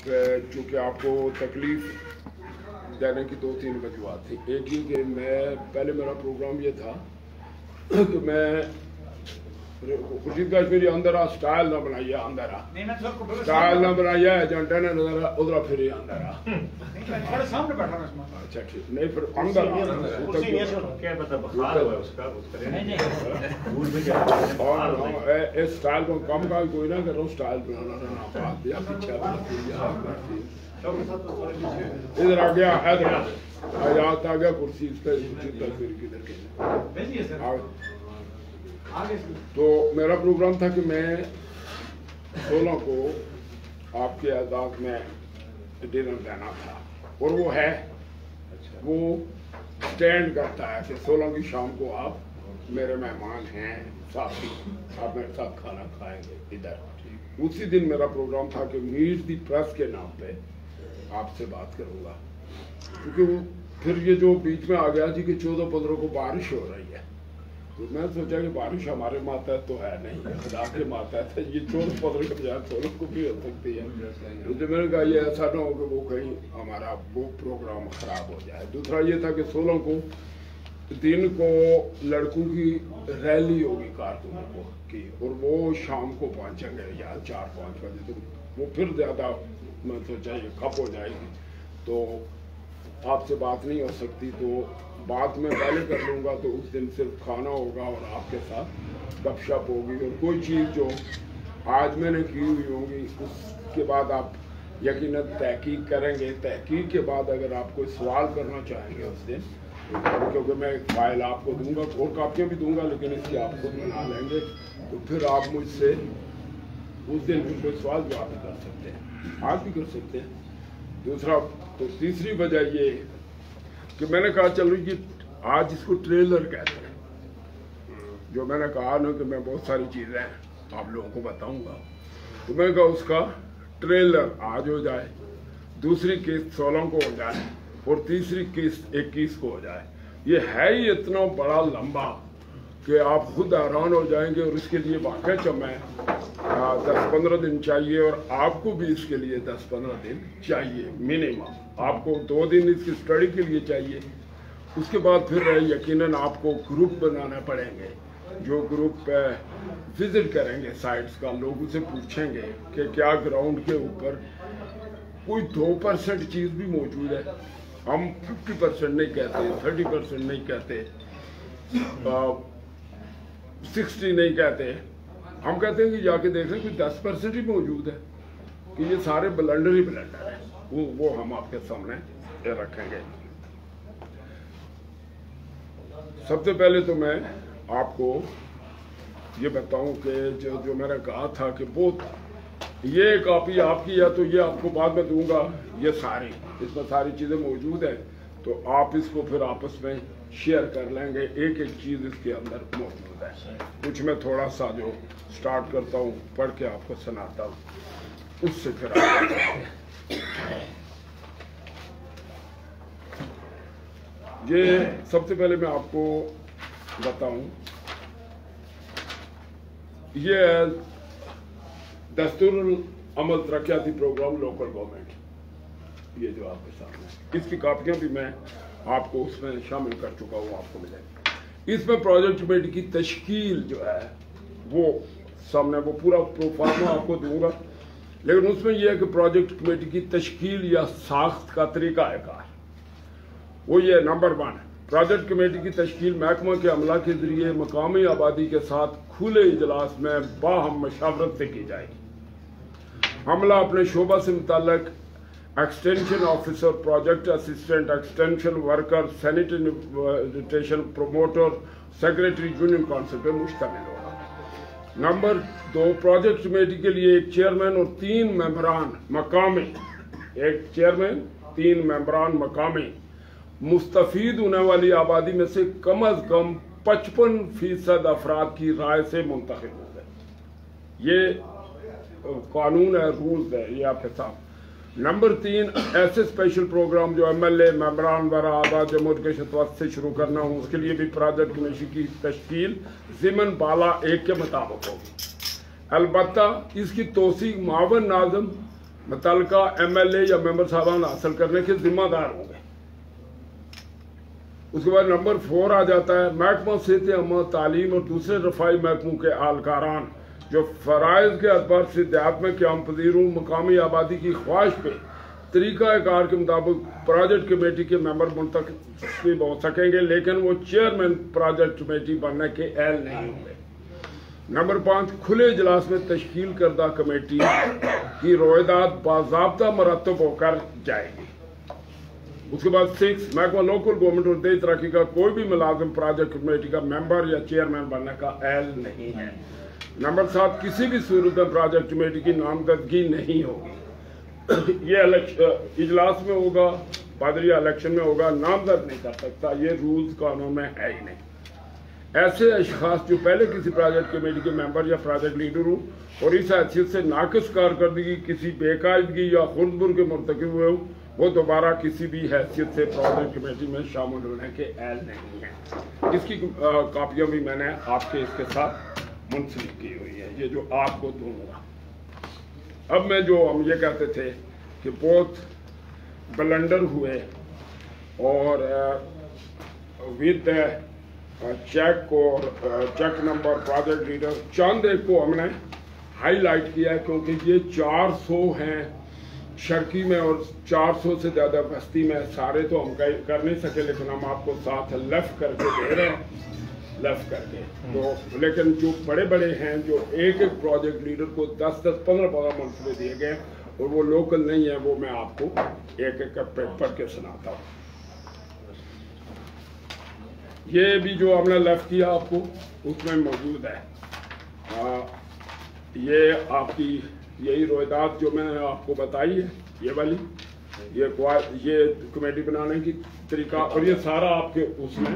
چونکہ آپ کو تکلیف دینے کی 2-3 وجوہات تھی. ایک یہ کہ میں پہلے میرا پروگرام یہ تھا کہ میں خورشید کشمیری اندر سٹائل نہ بنائیے اندر سٹائل نہ بنائیے ایجنٹا نے نظر ادھر پھر اندر اچھا ٹھیک نہیں پھر اندر اس سٹائل کو کم کا کوئی نہ کرو سٹائل بنانا نہ بات دیا پیچھے ادھر آ گیا حیات آ گیا کرسی اس کا تصویر کدھر کے. تو میرا پروگرام تھا کہ میں 16 کو آپ کے اعزاز میں ڈنر دینا تھا اور وہ ہے وہ اسٹینڈ کرتا ہے کہ 16 کی شام کو آپ میرے مہمان ہیں ساتھی آپ میرے ساتھ کھانا کھائیں گے ادھر. اسی دن میرا پروگرام تھا کہ میٹ دی پریس کے نام پہ آپ سے بات کروں گا کیونکہ وہ پھر یہ جو بیچ میں آ گیا جی کہ 14-15 کو بارش ہو رہی ہے تو میں سوچا کہ بارش ہمارے ماتحت تو ہے نہیں خدا کے ماتحت ہے یہ 14-15 کے بجائے 16 کو بھی ہو سکتی ہے. تو میں نے کہا یہ ایسا نہ ہو کہ وہ کہیں ہمارا وہ پروگرام خراب ہو جائے. دوسرا یہ تھا کہ 16 کو دن کو لڑکوں کی ریلی ہوگی کارکنوں کی اور وہ شام کو پہنچیں گے یا 4-5 بجے تو وہ پھر زیادہ میں سوچا یہ کھپ ہو جائے گی تو آپ سے بات نہیں ہو سکتی تو بات میں پہلے کر لوں گا. تو اس دن صرف کھانا ہوگا اور آپ کے ساتھ گپ شپ ہوگی اور کوئی چیز جو آج میں نے کی ہوئی ہوگی اس کے بعد آپ یقیناً تحقیق کریں گے. تحقیق کے بعد اگر آپ کوئی سوال کرنا چاہیں گے اس دن کیونکہ میں ایک فائل آپ کو دوں گا اور کاپیاں بھی دوں گا لیکن اس کی آپ خود بنا لیں گے تو پھر آپ مجھ سے اس دن بھی کوئی سوال جواب بھی کر سکتے ہیں آج بھی کر سکتے ہیں. دوسرا تو تیسری وجہ یہ کہ میں نے کہا چلو یہ آج اس کو ٹریلر کہتے ہیں جو میں نے کہا نا کہ میں بہت ساری چیزیں آپ لوگوں کو بتاؤں گا تو میں نے کہا اس کا ٹریلر آج ہو جائے دوسری قسط 16 کو ہو جائے اور تیسری قسط 21 کو ہو جائے. یہ ہے ہی اتنا بڑا لمبا کہ آپ خود حیران ہو جائیں گے اور اس کے لیے واقعی چمیں 10-15 دن چاہیے اور آپ کو بھی اس کے لیے 10-15 دن چاہیے منیمم. آپ کو 2 دن اس کی اسٹڈی کے لیے چاہیے. اس کے بعد پھر یقیناً آپ کو گروپ بنانا پڑیں گے جو گروپ وزٹ کریں گے سائٹس کا لوگوں سے پوچھیں گے کہ کیا گراؤنڈ کے اوپر کوئی 2% چیز بھی موجود ہے. ہم 50% نہیں کہتے 30% نہیں کہتے 60 نہیں کہتے ہم کہتے ہیں کہ جا کے دیکھ لیں کوئی 10% ہی موجود ہے کہ یہ سارے بلنڈر ہی بلنڈر ہیں وہ ہم آپ کے سامنے رکھیں گے. سب سے پہلے تو میں آپ کو یہ بتاؤں کہ جو میں نے کہا تھا کہ بہت یہ کاپی آپ کی ہے تو یہ آپ کو بعد میں دوں گا یہ ساری اس میں ساری چیزیں موجود ہیں تو آپ اس کو پھر آپس میں شیئر کر لیں گے. ایک چیز اس کے اندر موجود ہے. کچھ میں تھوڑا سا جو سٹارٹ کرتا ہوں پڑھ کے آپ کو سناتا ہوں اس سے پھر یہ سب سے پہلے میں آپ کو بتاؤں یہ ہے دستور العمل ترقیاتی پروگرام لوکل گورنمنٹ. یہ جو آپ کے سامنے اس کی کاپیاں بھی میں آپ کو اس میں شامل کر چکا ہوں آپ کو ملے گا. اس میں پروجیکٹ کمیٹی کی تشکیل جو ہے وہ سامنے وہ پورا پروفارما آپ کو دوں گا لیکن اس میں یہ ہے کہ پروجیکٹ کمیٹی کی تشکیل یا ساخت کا طریقہ کار وہ یہ نمبر 1 پروجیکٹ کمیٹی کی تشکیل محکمہ کے عملہ کے ذریعے مقامی آبادی کے ساتھ کھلے اجلاس میں باہم مشاورت سے کی جائے گی. عملہ اپنے شعبہ سے متعلق extension officer project assistant extension worker sanitation promoter secretary union council پہ مشتمل ہوگا. نمبر 2 پروجیکٹ کمیٹی کے لیے ایک چیئرمین اور 3 ممبران مقامی ایک چیئرمین 3 ممبران مقامی مستفید ہونے والی آبادی میں سے کم از کم 55% افراد کی رائے سے منتخب ہو گئے. یہ قانون ہے رولز ہے یہ آپ کے ساتھ. نمبر 3 ایسے اسپیشل پروگرام جو MLA ممبران برا آباد جمہوریت کے شتوات سے شروع کرنا ہوں اس کے لیے بھی پروجیکٹ کمیٹی کی تشکیل ضمن بالا 1 کے مطابق ہوگی. البتہ اس کی توثیق معاون ناظم متعلقہ MLA یا ممبر صاحبان حاصل کرنے کے ذمہ دار ہوں گے۔ اس کے بعد نمبر 4 آ جاتا ہے محکمہ صحت عامہ، تعلیم اور دوسرے رفاہی محکموں کے اہلکاران جو فرائض کے اعتبار سے دیہات میں قیام پذیر ہوں، مقامی آبادی کی خواہش پہ طریقہ کار کے مطابق پروجیکٹ کمیٹی کے ممبر منتخب ہو سکیں گے، لیکن وہ چیئرمین پروجیکٹ کمیٹی بننے کے اہل نہیں ہوں گے۔ نمبر 5 کھلے اجلاس میں تشکیل کردہ کمیٹی کی رویداد باضابطہ مرتب ہو کر جائے گی۔ اس کے بعد 6 محکمہ لوکل گورنمنٹ اور دیہی ترقی کا کوئی بھی ملازم پروجیکٹ کمیٹی کا ممبر یا چیئرمین بننے کا اہل نہیں ہے۔ نمبر 7 کسی بھی صورت میں پروجیکٹ کمیٹی کی نامزدگی نہیں ہوگی، یہ اجلاس میں ہوگا، پادریہ الیکشن میں ہوگا، نامزد نہیں کر سکتا، یہ رولز قانون میں ہے ہی نہیں۔ ایسے اشخاص جو پہلے کسی پروجیکٹ کمیٹی کے ممبر یا پروجیکٹ لیڈر ہوں اور اس حیثیت سے ناقص کارکردگی، کسی بے قاعدگی یا خردبر کے مرتکب ہوئے ہوں، وہ دوبارہ کسی بھی حیثیت سے پروجیکٹ کمیٹی میں شامل ہونے کے اہل نہیں ہیں۔ اس کی کاپیاں بھی میں نے آپ کے اس کے ساتھ منسلک کی ہوئی ہے، یہ جو آپ کو دوں گا۔ اب میں جو ہم یہ کہتے تھے کہ بہت بلنڈر ہوئے اور ود چیک اور چیک نمبر پروجیکٹ لیڈر چند ایک کو ہم نے ہائی لائٹ کیا ہے، کیونکہ یہ 400 ہیں شرکی میں اور 400 سے زیادہ بستی میں، سارے تو ہم کر نہیں سکے، لیکن ہم آپ کو ساتھ لیفٹ کر کے دے رہے ہیں، لیفٹ کر کے تو۔ لیکن جو بڑے بڑے ہیں، جو ایک ایک پروجیکٹ لیڈر کو 10-10 15-15 منصوبے دیے گئے اور وہ لوکل نہیں ہیں، وہ میں آپ کو ایک ایک پڑھ کے سناتا ہوں۔ یہ بھی جو ہم نے لیفٹ کیا آپ کو اس میں موجود ہے، یہ آپ کی یہی رویداد جو میں نے آپ کو بتائی ہے، یہ والی، یہ کمیٹی بنانے کی طریقہ، اور یہ سارا آپ کے اس میں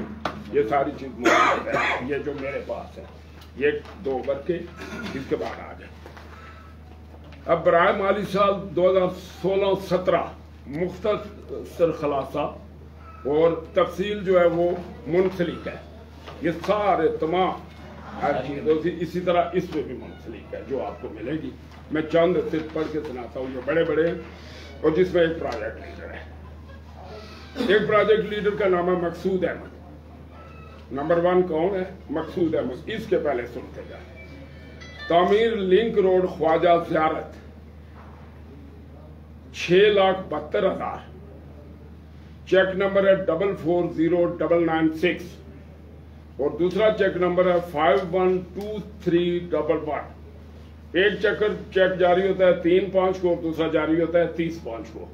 یہ ساری چیز موجود ہے، یہ جو میرے پاس ہے، یہ 2 بر کے اس کے بعد آ گئے۔ اب برائے مالی سال 2016-17 مختصر خلاصہ اور تفصیل جو ہے وہ منسلک ہے، یہ سارے تمام ہر چیزوں سے اسی طرح اس میں بھی منسلک ہے جو آپ کو ملے گی۔ میں چند صرف پڑھ کے سناتا ہوں جو بڑے بڑے ہیں، اور جس میں ایک پروجیکٹ لیڈر ہے۔ ایک پروجیکٹ لیڈر کا نام ہے مقصود احمد۔ نمبر 1 کون ہے؟ مقصود احمد۔ اس کے پہلے سنتے جائیں۔ تعمیر لنک روڈ خواجہ زیارت 6,72,000، چیک نمبر ہے 440996 اور دوسرا چیک نمبر ہے 512311۔ ایک چیک جاری ہوتا ہے 3/5 کو اور دوسرا جاری ہوتا ہے 30/5 کو۔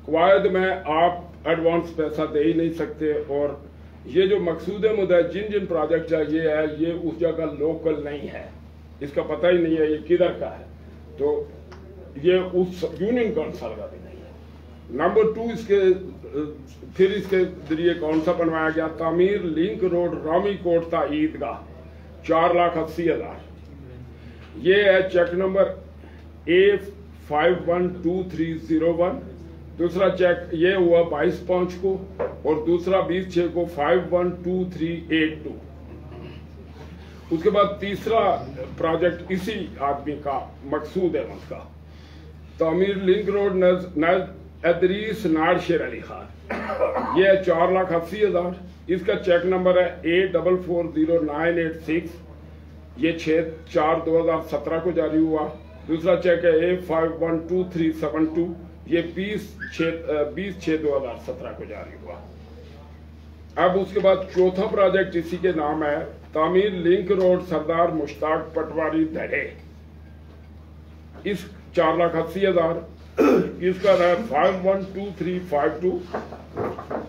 قواعد میں آپ ایڈوانس پیسہ دے ہی نہیں سکتے، اور یہ جو مقصود احمد ہے، جن پروجیکٹ ہے یہ اس جگہ لوکل نہیں ہے، اس کا پتہ ہی نہیں ہے یہ کدھر کا ہے، تو یہ اس یونین کونسل کا بھی نہیں ہے۔ نمبر 2 پھر اس کے ذریعے کون سا بنوایا گیا؟ تعمیر لنک روڈ رامی کوٹ تا عیدگاہ 4,80,000۔ یہ ہے چیک نمبر A512301۔ دوسرا چیک یہ ہوا 22/5 کو اور دوسرا 20/6 کو 512382۔ اس کے بعد تیسرا پروجیکٹ اسی آدمی کا، مقصود احمد کا، تعمیر لنک روڈ نزد ادریس ناڑ شیر علی خان، یہ ہے 4,80,000۔ اس کا چیک نمبر ہے A440986، یہ 6/4/2017 کو جاری ہوا۔ دوسرا چیک ہے A512372، یہ 20/6/2017 کو جاری ہوا۔ اب اس کے بعد چوتھا پروجیکٹ اسی کے نام ہے، تعمیر لنک روڈ سردار مشتاق پٹواری دھڑے، اس 4,80,000۔ اس کا ہے 512352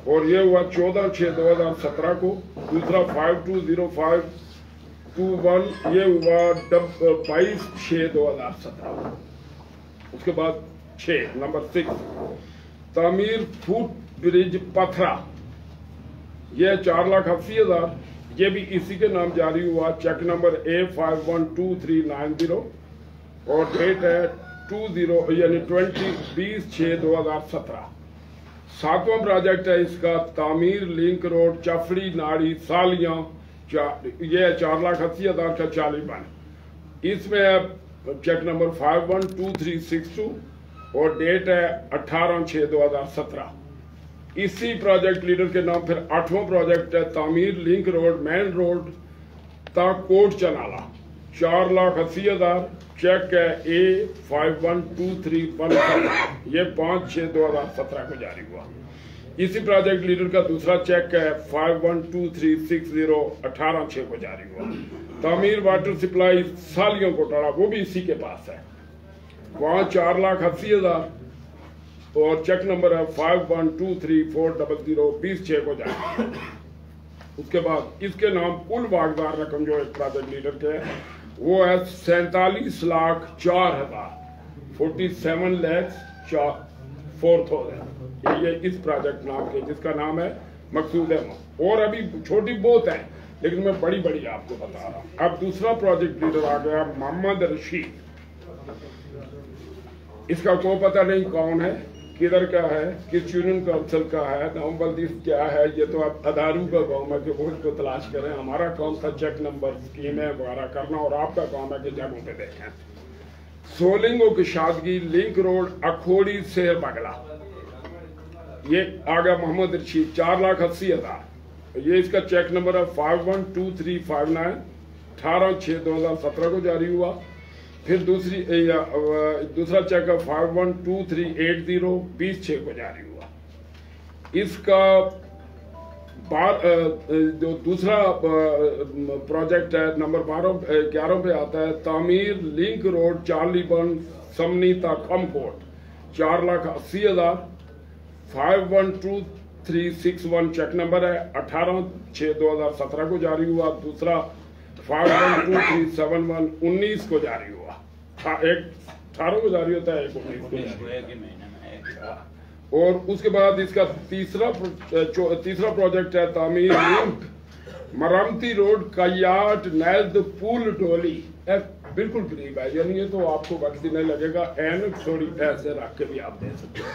اور یہ ہوا 14/6/2017 کو۔ دوسرا 520521، یہ ہوا 22/6/2017 کو۔ اس کے بعد نمبر 6 تعمیر فوٹ برج پتھرا، یہ 4,80,000، یہ بھی اسی کے نام جاری ہوا، چیک نمبر A512390 اور ڈیٹ ہے 20/6/2017۔ ساتواں پروجیکٹ ہے اس کا، تعمیر لنک روڈ چفڑی ناڑی سالیاں، یہ 4,80,000 کا 40 بن۔ اس میں چیک نمبر 512362 اور ڈیٹ ہے 18/6/2017. اسی پروجیکٹ لیڈر کے نام پھر 8واں پروجیکٹ ہے تعمیر لنک روڈ مین روڈ تا کوٹ چنالا 4,80,000. چیک ہے A512317. یہ 5/6/2017 کو جاری ہوا. اسی پروجیکٹ لیڈر کا دوسرا چیک ہے 512360 18/6 کو جاری ہوا. تعمیر واٹر سپلائی سالیوں کو ٹاڑا وہ بھی اسی کے پاس ہے, وہاں 4,80,000 اور چیک نمبر ہے 512340 20/6 کو جاری ہوا. اس کے بعد اس کے نام کل واقعدار رقم جو ایک پروجیکٹ لیڈر کے ہے وہ ہے 47,04,000 47,04,000. یہ اس پروجیکٹ نام کے جس کا نام ہے مقصود احمد. اور ابھی چھوٹی بہت ہیں لیکن میں بڑی بڑی آپ کو بتا رہا ہوں. اب دوسرا پروجیکٹ لیڈر آ گیا محمد رشید. اس کا کوئی پتہ نہیں کون ہے, کدھر کا ہے, کس یونین کونسل کا ہے, نومبردیس کیا ہے. یہ تو آپ اداروں کا کام ہے کہ وہ اس کو تلاش کریں. ہمارا کام تھا چیک نمبر اسکیمیں وغیرہ کرنا, اور آپ کا کام ہے کہ جگہوں پہ دیکھیں. سولنگ و کشادگی لنک روڈ اکھوڑی سیر بگلا. یہ آگیا محمد رشید 4,80,000. یہ اس کا چیک نمبر ہے 512359 18/6/2017 کو جاری ہوا. پھر دوسرا چیک ہے 512380 20/6 کو جاری ہوا. اس کا جو دوسرا پروجیکٹ ہے نمبر 11 پہ آتا ہے تعمیر لنک روڈ چارلی بن سمنی تا کم کوٹ 4,80,000 512361 چیک نمبر ہے 18/6/2017 کو جاری ہوا. دوسرا 512371 19 کو جاری ہوا. ایک 18 کو جاری ہوتا ہے, ایک 19 کو جاری. اور اس کے بعد اس کا تیسرا پروجیکٹ ہے تعمیر لنک مرمتی روڈ کیاٹ نیلد پول ڈولی. بالکل قریب ہے, یعنی یہ تو آپ کو وقت نہیں لگے گا, اینک تھوڑی ایسے رکھ کے بھی آپ دے سکتے ہیں.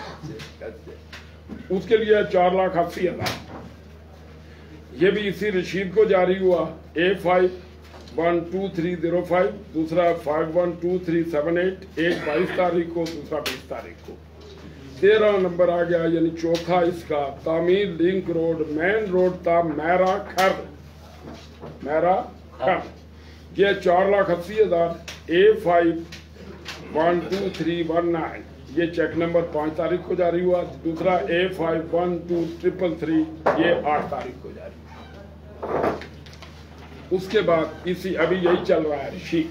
اس کے لیے 4,80,000. یہ بھی اسی رشید کو جاری ہوا. A512305 دوسرا 512378 ایک 22 تاریخ کو دوسرا 20 تاریخ کو. 13 نمبر آ گیا یعنی چوتھا اس کا تعمیر لنک روڈ مین روڈ تا میرا کھر. یہ 4,80,000 A512319 یہ چیک نمبر 5 تاریخ کو جاری ہوا. دوسرا A512333 یہ 8 تاریخ کو جاری ہوا. اس کے بعد اسی ابھی یہی چل رہا ہے رشید.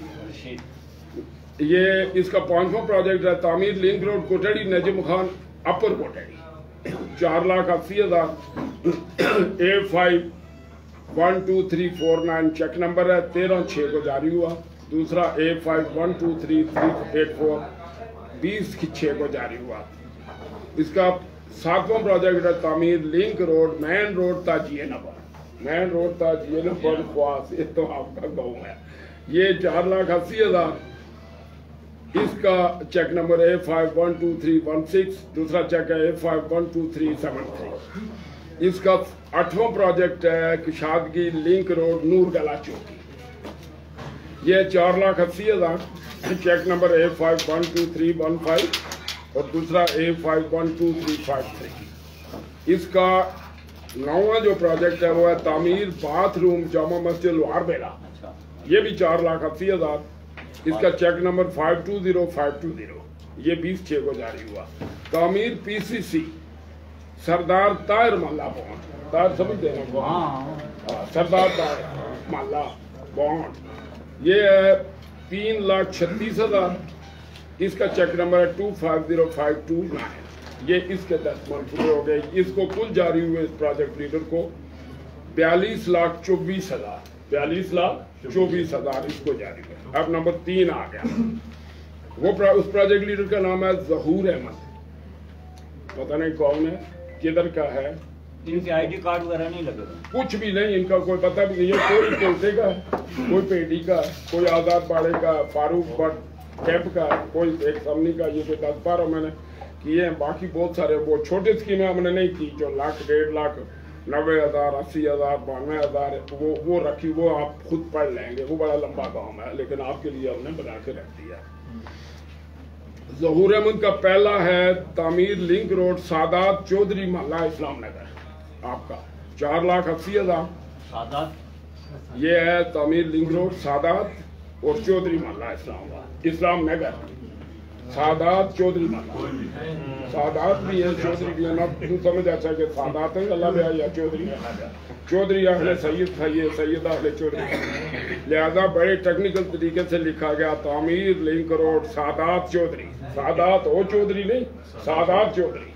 یہ اس کا 5واں پروجیکٹ ہے تعمیر لنک روڈ کوٹڑی نجم خان اپر کوٹڑی 4,80,000 A512349 چیک نمبر ہے 13/6 کو جاری ہوا. دوسرا A512384 20/6 کو جاری ہوا. اس کا 7واں پروجیکٹ ہے تعمیر لنک روڈ مین روڈ تا جی نمبر خواص. یہ تو آپ کا گاؤں ہے. یہ 4,80,000. اس کا چیک نمبر A512316 دوسرا چیک ہے A512373. اس کا 8واں پروجیکٹ ہے کشادگی لنک روڈ نور گلا چوکی. یہ 4,80,000. چیک نمبر A512315 اور دوسرا A512353. اس کا 9واں جو پروجیکٹ ہے وہ ہے تعمیر باتھ روم جامع مسجد لوہار بیلا. یہ بھی 4,80,000. اس کا چیک نمبر 520520 یہ 20/6 کو جاری ہوا. تعمیر PCC سردار طاہر محلہ بونڈ. طاہر سمجھتے ہیں سردار طاہر محلہ بونڈ. یہ ہے 3,36,000. اس کا چیک نمبر ہے 250529. یہ اس کے 10 منتھ پورے ہو گئے. اس کو کل جاری ہوئے اس پروجیکٹ لیڈر کو 42,24,000 اس کو جاری ہوئے. اب نمبر 3 آ گیا. وہ اس پروجیکٹ لیڈر کا نام ہے ظہور احمد. پتہ نہیں کون ہے, کدھر کا ہے, ان کے آئی ڈی کارڈ وغیرہ نہیں لگے, کچھ بھی نہیں, ان کا کوئی پتہ بھی نہیں. یہ کوئی کلتے کا ہے, کوئی پیڈی کا, کوئی آزاد باڑے کا, فاروق بٹ کیمپ کا, کوئی ایک سمنی کا. یہ کوئی 10-12 میں نے کیے ہیں. باقی بہت سارے وہ چھوٹے اسکیمیں ہم نے نہیں کی جو 1,00,000 1.5 لاکھ 90,000 80,000 92,000 وہ رکھی. وہ آپ خود پڑھ لیں گے, وہ بڑا لمبا کام ہے, لیکن آپ کے لیے ہم نے بنا کے رکھ دیا. ظہور احمد کا پہلا ہے تعمیر لنک روڈ سادات چودھری محلہ اسلام نگر، آپ کا 4,80,000 سادات یہ ہے تعمیر لنک روڈ سادات اور چودھری محلہ اسلام نگر، سادات چودھری محلہ، سادات بھی ہے چودھری بھی ہے، نا تو سمجھ اچھا کہ سادات ہے اللہ بیا یا چودھری ہے، چودھری اہل سید تھا، یہ سید اہل چودھری، لہذا بڑے ٹیکنیکل طریقے سے لکھا گیا تعمیر لنک روڈ سادات چودھری، سادات ہو چودھری نہیں، سادات چودھری،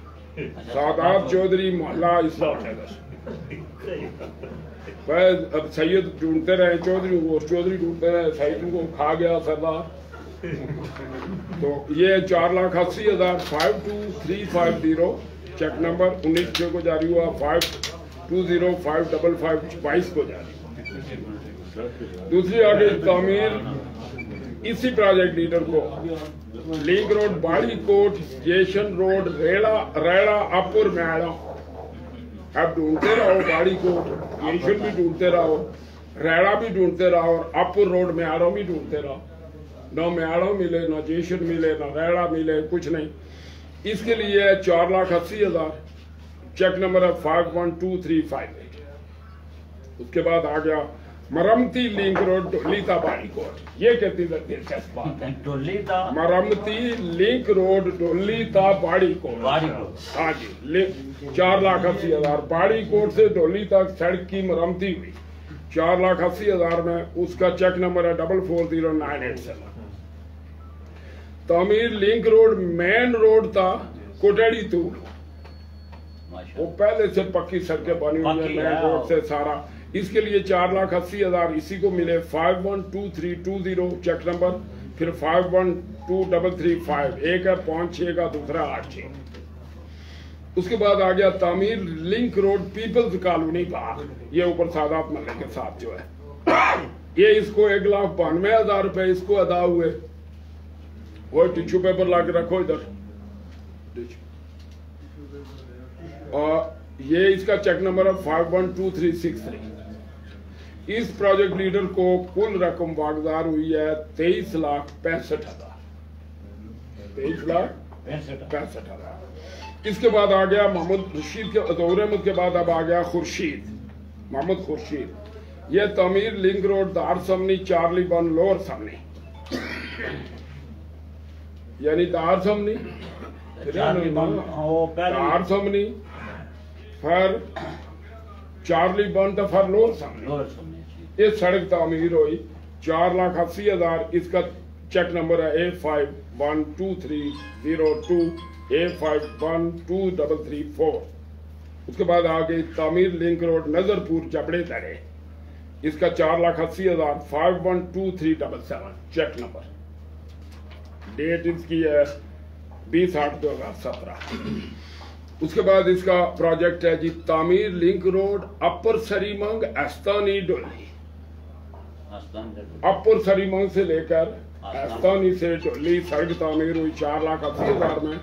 سادات چودھری محلہ اسلام نگر۔ اب سید ڈھونڈتے رہے چودھری کو، چودھری ڈھونڈتے رہے سید کو، کھا گیا سردار۔ تو یہ 4,80,000 52350 چیک نمبر 19/6 کو جاری ہوا، 520,555 کو جاری ہوا۔ دوسری آگے تعمیر اسی پروجیکٹ لیڈر کو لنک روڈ باڑی کوٹ اسٹیشن روڈ ریڑا اپر میڑا، اب ڈھونڈتے رہو باڑی کوٹ اسٹیشن بھی ڈھونڈتے رہو، ریڑا بھی ڈھونڈتے رہو اور اپر روڈ میاڑوں بھی ڈھونڈتے رہو، نہ میاڑوں ملے نہ جیشن ملے نہ ریڑا ملے، کچھ نہیں۔ اس کے لیے 4,80,000 چیک نمبر ہے 512,358۔ اس کے بعد آ گیا مرمتی لنک روڈ ڈولیتا باڑی کوٹ، یہ کہتی دلچسپ بات ہے، مرمتی لنک روڈ ڈولیتا باڑی کوٹ، ہاں جی 4,80,000 باڑی کوٹ سے ڈولی تک سڑک کی مرمتی ہوئی 4,80,000 میں، اس کا چیک نمبر ہے 440987۔ تعمیر لنک روڈ مین روڈ تھا کوٹیڑی طول، وہ پہلے سے پکی سڑکیں بنی ہوئی ہیں مین روڈ سے سارا، اس کے لیے 4,80,000 اسی کو ملے 512320 چیک نمبر، پھر 512335، ایک ہے 5/6 کا، دوسرا 8/6۔ اس کے بعد آ گیا تعمیر link road peoples colony park, یہ اوپر سادات محلے کے ساتھ جو ہے، یہ اس کو 1,92,000 روپے اس کو ادا ہوئے۔ وہ ٹیشو پیپر لا کے رکھو ادھر، اور یہ اس کا چیک نمبر ہے 512363۔ اس پروجیکٹ لیڈر کو کل رقم واگزار ہوئی ہے 23,65,000، 23,65,000۔ اس کے بعد آ گیا محمد رشید کے ظہور احمد کے بعد اب آ گیا خورشید، محمد خورشید، یہ تعمیر لنک روڈ دار سمنی چارلی بن لور سمنی، یعنی دار سمنی دار سمنی پھر چارلی بن تو پھر لور سمنی، یہ سڑک تعمیر ہوئی 4,80,000، اس کا چیک نمبر ہے 851230 851234۔ اس کے بعد آگئی تعمیر لنک روڈ نظر پور جبڑے درے، اس کا 4,80,000 512377 چیک نمبر، ڈیٹ اس کی ہے 20/8/2017۔ اس کے بعد اس کا پروجیکٹ ہے جی تعمیر لنک روڈ اپر سری منگ استانی ڈولی، اپر سری منگ سے لے کر استانی سے ڈولی سڑک تعمیر ہوئی 4,80,000 میں،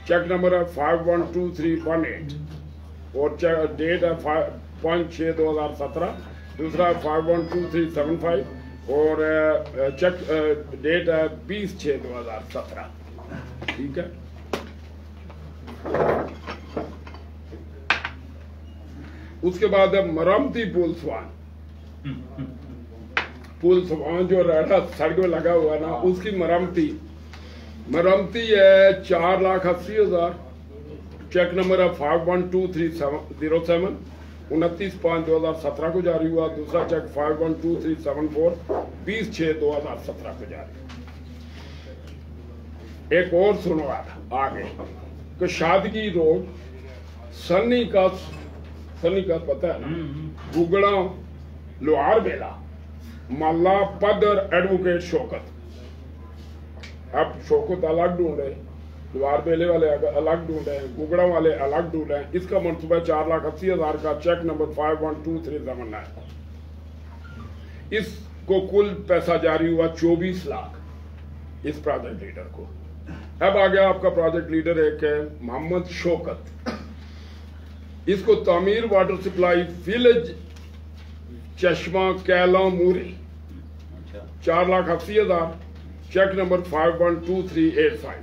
چیک نمبر ہے 512318 اور ڈیٹ ہے 5/6/2017، دوسرا 512375 اور چیک ڈیٹ ہے 20/6/2017۔ ٹھیک ہے، اس کے بعد ہے مرمتی پول سوان، پول سوان جو ریڑا سڑک میں لگا ہوا نا، اس کی مرمتی ہے 4,80,000، چیک نمبر ہے 512307 29/5/2017 کو جاری ہوا، دوسرا چیک 512374 20/6/2017 کو جاری ہوا۔ ایک اور سنوا آگے کہ شادگی روڈ سنی کا پتہ ہے نا، گگڑا لوہار بیلا محلہ پدر ایڈوکیٹ شوکت، اب شوکت الگ ڈھونڈے، لوہار بیلے والے الگ ڈھونڈے، گگڑا والے الگ ڈھونڈے، اس کا منصوبہ 4,80,000 کا، چیک نمبر 512379۔ اس کو کل پیسہ جاری ہوا 24 لاکھ اس پروجیکٹ لیڈر کو۔ اب آ گیا آپ کا پروجیکٹ لیڈر ایک ہے محمد شوکت، اس کو تعمیر واٹر سپلائی ویلیج چشمہ کیلا موری 4,80,000، check number 512385۔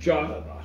4,000,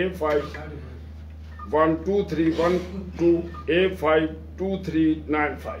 A512312 A52395,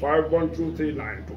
512392।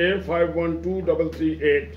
A512338,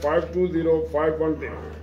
520510।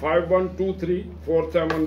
512347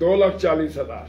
2,40,000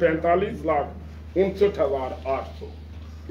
45,59,800,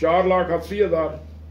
4,80,000,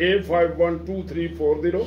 A512340,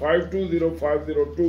520502।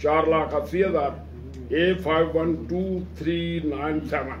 4,80,000 A512397,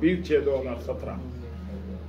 20/6/2017।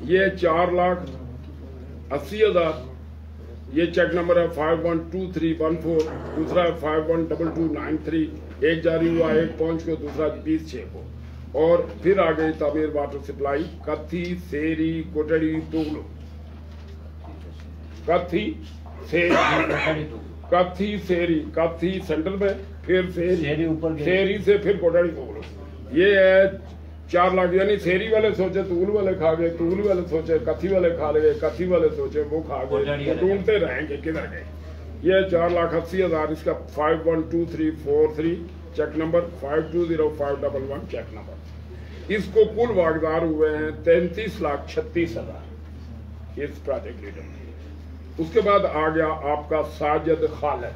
یہ 4,80,000 یہ چیک نمبر ہے 512314 دوسرا ہے 512293 ایک جاری ہوا 1/5 کو دوسرا 20/6 کو اور پھر آ گئی تعمیر واٹر سپلائی کتھی سیری کوٹڑی توگلو کتھی کتھی سینٹر میں پھر سیری سے پھر کوٹڑی توگلو یہ ہے 4 لاکھ یعنی سیری والے سوچے تول والے کھا گئے تول والے سوچے کتھی والے کھا لے گئے کتھی والے سوچے وہ کھا گئے ڈھونڈتے رہیں گے کدھر گئے یہ 4,80,000 اس کا 512343 چیک نمبر 520511 چیک نمبر اس کو کل واقدار ہوئے ہیں 33,36,000 اس پروجیکٹ لیڈر میں اس کے بعد آ گیا آپ کا ساجد خالد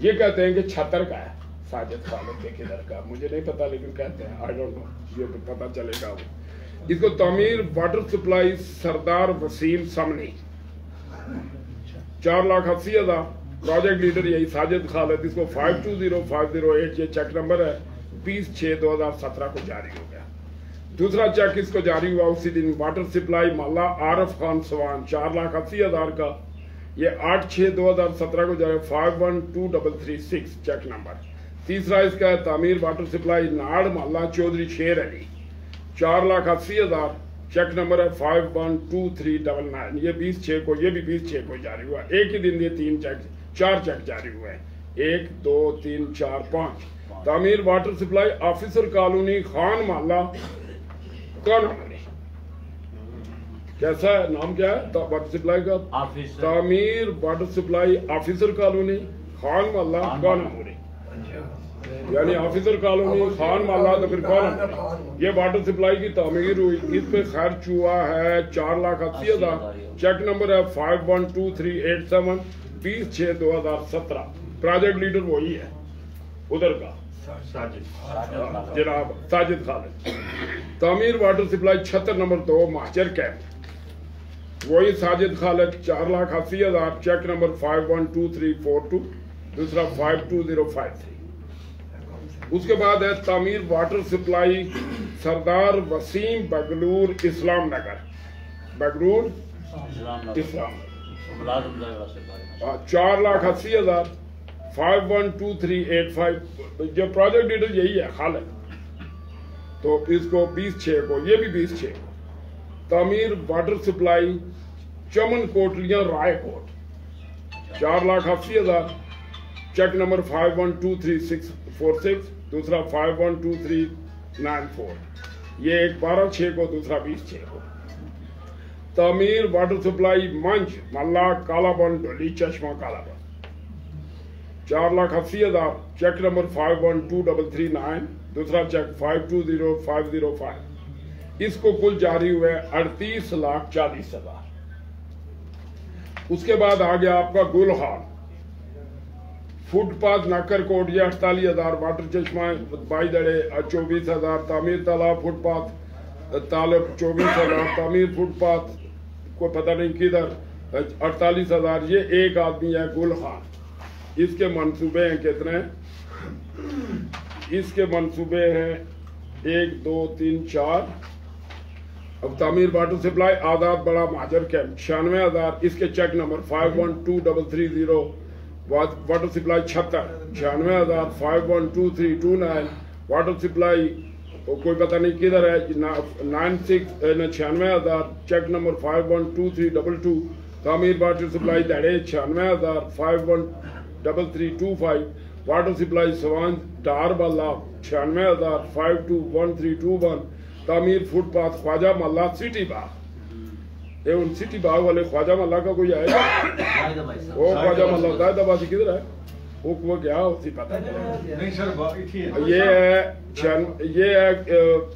یہ کہتے ہیں کہ چھتر کا ہے ساجد خالد کے کدھر کا مجھے نہیں پتا لیکن کہتے ہیں آئی ڈونٹ نو یہ پتا چلے گا وہ اس کو تعمیر واٹر سپلائی سردار وسیم سمنی 4,80,000 پروجیکٹ لیڈر یہی ساجد خالد اس کو 520508 یہ چیک نمبر ہے 20/6/2017 کو جاری ہو گیا دوسرا چیک اس کو جاری ہوا اسی دن واٹر سپلائی مالا عارف خان سوان 4,80,000 کا یہ 8/6/2017 کو جاری 512336 چیک نمبر تیسرا اس کا ہے تعمیر واٹر سپلائی ناڑ محلہ چودھری شیر علی 4,80,000 چیک نمبر ہے 512399 یہ 20/6 کو یہ بھی 20/6 کو جاری ہوا ایک ہی دن یہ 4 چیک جاری ہوئے ہیں 1 2 3 4 5 تعمیر water supply officer colony Khan محلہ کون کیسا ہے نام کیا ہے واٹر سپلائی کا تعمیر water supply officer colony Khan محلہ کون یعنی آفیسر کالونی خان محلہ تو پھر کون یہ واٹر سپلائی کی تعمیر ہوئی اس پہ خرچ ہوا ہے 4,80,000 چیک نمبر ہے 512387 20/6/2017 پروجیکٹ لیڈر وہی ہے ادھر کا جناب ساجد خالد تعمیر واٹر سپلائی 76 نمبر 2 مہاجر کیمپ وہی ساجد خالد 4,80,000 چیک نمبر 512342 دوسرا 52053 اس کے بعد ہے تعمیر واٹر سپلائی سردار وسیم بگلور اسلام نگر بگلور اسلام 4,80,000 512385 جو پروجیکٹ لیڈر یہی ہے خالد تو اس کو 20/6 کو یہ بھی 20/6 کو تعمیر واٹر سپلائی چمن کوٹلیاں رائے کوٹ 4,80,000 چیک نمبر 512346 دوسرا 512394 یہ ایک 12/6 کو دوسرا 20/6 کو تعمیر واٹر سپلائی منج ملا کالا بن ڈولی چشمہ کالا بن 4,80,000 چیک نمبر 512339 دوسرا چیک 520505 اس کو کل جاری ہوئے 38,40,000 اس کے بعد آ گیا آپ کا گل ہال فٹ پاتھ ناکر کوٹ یہ 48,000 واٹر چشمہ بائی دڑے 24,000 تعمیر تالاب فٹ پاتھ طالب 24,000 تعمیر فٹ پاتھ کو پتہ نہیں کدھر 48,000 یہ ایک آدمی ہے گل خان اس کے منصوبے ہیں کتنے اس کے منصوبے ہیں 1 2 3 4 اب تعمیر واٹر سپلائی آزاد بڑا مہاجر کیمپ 96,000 اس کے check number 512330 water supply 96,000 512329 water supply کوئی پتہ نہیں کدھر ہے 96,000 چیک نمبر 512322 تعمیر واٹر سپلائی دہڑے 96,000 513325 واٹر سپلائی سوان ڈار بالا 96,000 521321 تعمیر فٹ پاتھ خواجہ محلہ سٹی باغ یہ ان سٹی باغ والے خواجہ محلہ کا کوئی آئے گا وہ خواجہ محلہ زائد آبادی کدھر ہے وہ کیا اسی پتہ یہ ہے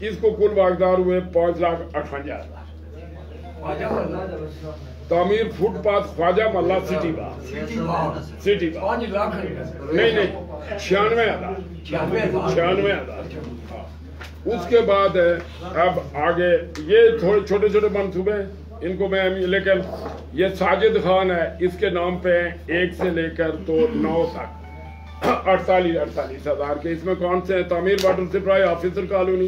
اس کو کل واقدار ہوئے 5,58,000 تعمیر فٹ پاتھ خواجہ محلہ سٹی باغ نہیں 96,000 اس کے بعد ہے اب آگے یہ تھوڑے چھوٹے چھوٹے منصوبے ان کو میں لیکن یہ ساجد خان ہے اس کے نام پہ 1 سے لے کر تو 9 تک 48,000 کے اس میں کون سے ہیں تعمیر water supply officer colony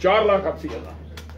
4,80,000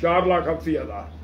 4,80,000,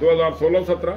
2016-17।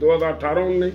2018-19।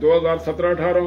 2017-18।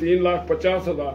3,50,000।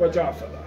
50,000।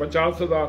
50,000।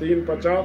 3,50।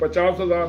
50,000।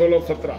16-17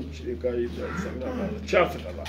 66,000।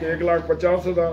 1,50,000।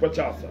50,000।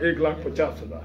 1,50,000।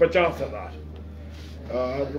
50,000।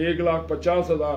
1,50,000।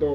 2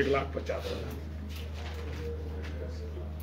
1,50,000।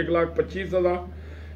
1,25,000,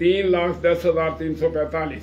3,10,345,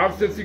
RCC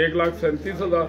1,37,000,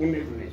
19-20,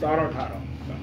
17-18,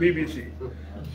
BBC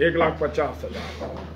1,50,000,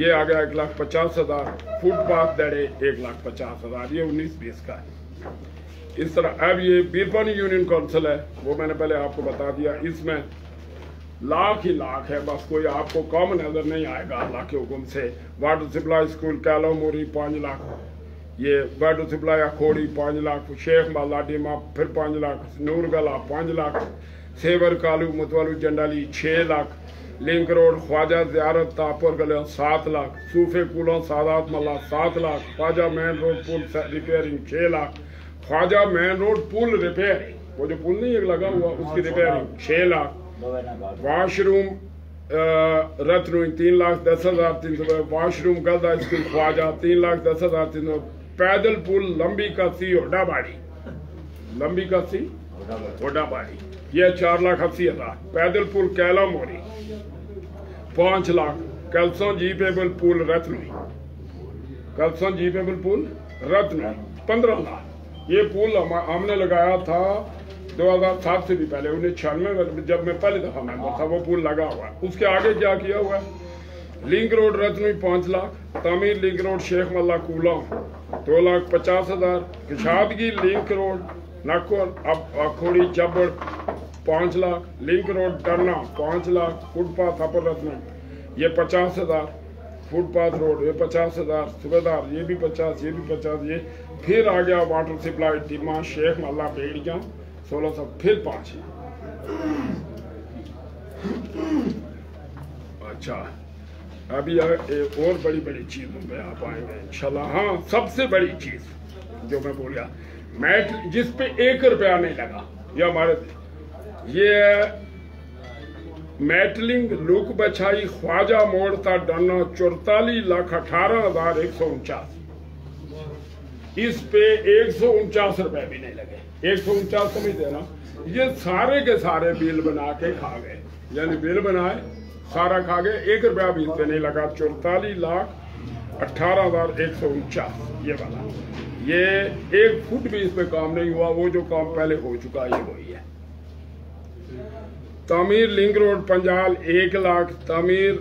یہ آ گیا 1,50,000. فٹ پاتھ دڑے 1,50,000. یہ 19-20 کا ہے. اس طرح اب یہ بیرپانی یونین کونسل ہے، وہ میں نے پہلے آپ کو بتا دیا. اس میں لاکھ ہی لاکھ ہے، بس کوئی آپ کو کم نظر نہیں آئے گا اللہ کے حکم سے. واٹر سپلائی اسکول کیلو موری 5 لاکھ، یہ واٹر سپلائی اکھوڑی 5 لاکھ، شیخ مالا ڈیما پھر 5 لاکھ، نور گلا 5 لاکھ، سیور کالو متولو جنڈالی 6 لاکھ، لنک روڈ خواجہ زیارت تاپور گلے 7 لاکھ، صوفے پولوں سادات ملا 7 lakh, Khawaja main road pole repairing 6 lakh, Khawaja main road pole repairing, وہ جو پول نہیں ایک لگا ہوا اس کی repairing 6 lakh, wash room Ratnoi 3,10,300، wash room گلدہ اسکول خواجہ 3,10,300، پیدل پول لمبی کسی ہوڈا باڑی، لمبی کسی ہوڈا باڑی یہ 4,80,000، پیدل پول کیلا موری 5 لاکھ، کلسون جی پیبل پول رتنوئی، کلسون جی پیبل پول رتنوئی 15 لاکھ. یہ پول ہم نے لگایا تھا 2007 سے بھی پہلے، 1996 میں جب میں پہلی دفعہ ممبر تھا وہ پول لگا ہوا ہے. اس کے آگے کیا کیا ہوا ہے؟ لنک روڈ رتنوئی 5 لاکھ، تعمیر لنک روڈ شیخ ملا کولاں 2,50,000، کشادگی لنک روڈ نکور اکھوڑی چبڑ 5 lakh, link road Darna 5 lakh, footpath upper Ratnoi یہ 50,000، فٹ پاتھ روڈ یہ 50,000، صوبیدار یہ بھی 50، یہ بھی 50، یہ پھر آ گیا واٹر سپلائی ڈیما شیخ ملا بیڑیاں 1600، پھر 5. اچھا ابھی ایک اور بڑی بڑی چیزوں پہ آپ آئیں گے انشاءاللہ. ہاں سب سے بڑی چیز جو میں بول گیا میٹ جس پہ 1 روپیہ نہیں لگا، یہ ہمارے یہ میٹلنگ لوک بچائی خواجہ موڑ تا ڈنا 44,18,149، اس پہ 149 روپے بھی نہیں لگے. 149 سمجھتے نا، یہ سارے کے سارے بل بنا کے کھا گئے، یعنی بل بنائے سارا کھا گئے، 1 روپیہ بھی اس پہ نہیں لگا. 44,18,149 یہ والا، یہ 1 فٹ بھی اس پہ کام نہیں ہوا. وہ جو کام پہلے ہو چکا یہ وہی ہے. تعمیر لنک روڈ پنجال 1 لاکھ، تعمیر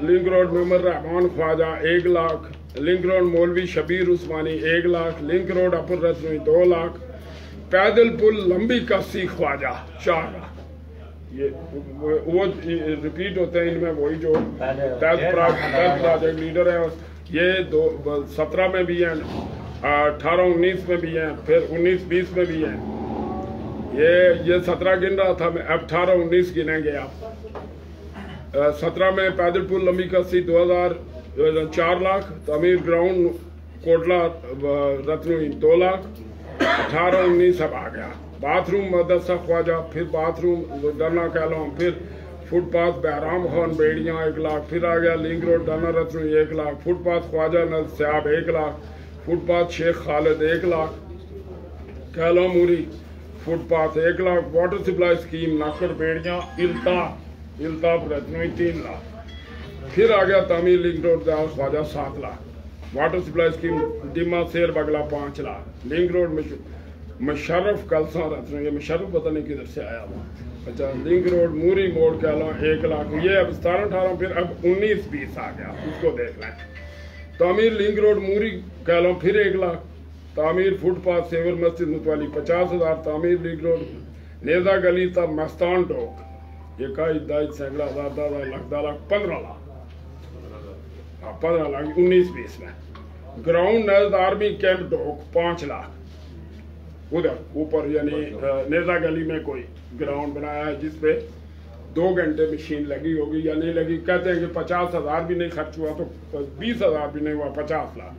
لنک روڈ محمد رحمان خواجہ 1 لاکھ، لنک روڈ مولوی شبیر عثمانی 1 لاکھ، لنک روڈ اپر رتنوئی 2 لاکھ، پیدل پل لمبی کسی خواجہ 4 لاکھ. یہ وہ ریپیٹ ہوتے ہیں ان میں وہی جو 10 پروجیکٹ لیڈر ہیں. یہ 17 میں بھی ہیں، 18-19 میں بھی ہیں، پھر 19-20 میں بھی ہیں. یہ 17 گن رہا تھا میں، اب 18-19 گنیں گے آپ. 17 میں پیدل پل لمبی کسی 4 لاکھ، تعمیر گراؤنڈ کوٹلا رتنوئی 2 لاکھ، 18-19 اب آ گیا. باتھ روم مدرسہ خواجہ، پھر باتھ روم ڈرنا کیلوم، پھر فٹ پاتھ بہرام خان بیڑیاں 1 لاکھ، پھر آ گیا link road Darna Ratnoi 1 lakh, footpath Khawaja نز سیاب 1 لاکھ، فٹ پاتھ شیخ خالد 1 لاکھ، کیلو موری footpath 1 lakh, water supply scheme ناکر بیڑیاں الطاف رتنوئی 3 لاکھ، پھر آ گیا تعمیر link road Dayal Khawaja 7 lakh, water supply scheme ڈیما سیر بگلا 5 لاکھ، لنک روڈ مشرف کلساں رتنوئی، یہ مشرف پتہ نہیں کدھر سے آیا ہوا. اچھا لنک روڈ موری موڑ کیلوں 1 لاکھ. یہ اب 17-18 پھر اب 19-20 آ گیا، اس کو دیکھ لیں. تعمیر لنک روڈ موری کیلوں پھر 1 لاکھ، تعمیر فٹ پاتھ سیور مسجد متوالی 50,000، تعمیر لنک روڈ نیزہ گلی تا مستان ڈوک 1 سینکڑا 10 لاکھ 15 لاکھ 19-20 میں. Ground نزد army camp Dhok 5 lakh, ادھر اوپر یعنی نیزہ گلی میں کوئی گراؤنڈ بنایا ہے جس پہ 2 گھنٹے مشین لگی ہوگی یا نہیں لگی. کہتے ہیں کہ 50,000 بھی نہیں خرچ ہوا تو 20,000 بھی نہیں ہوا، 50 لاکھ.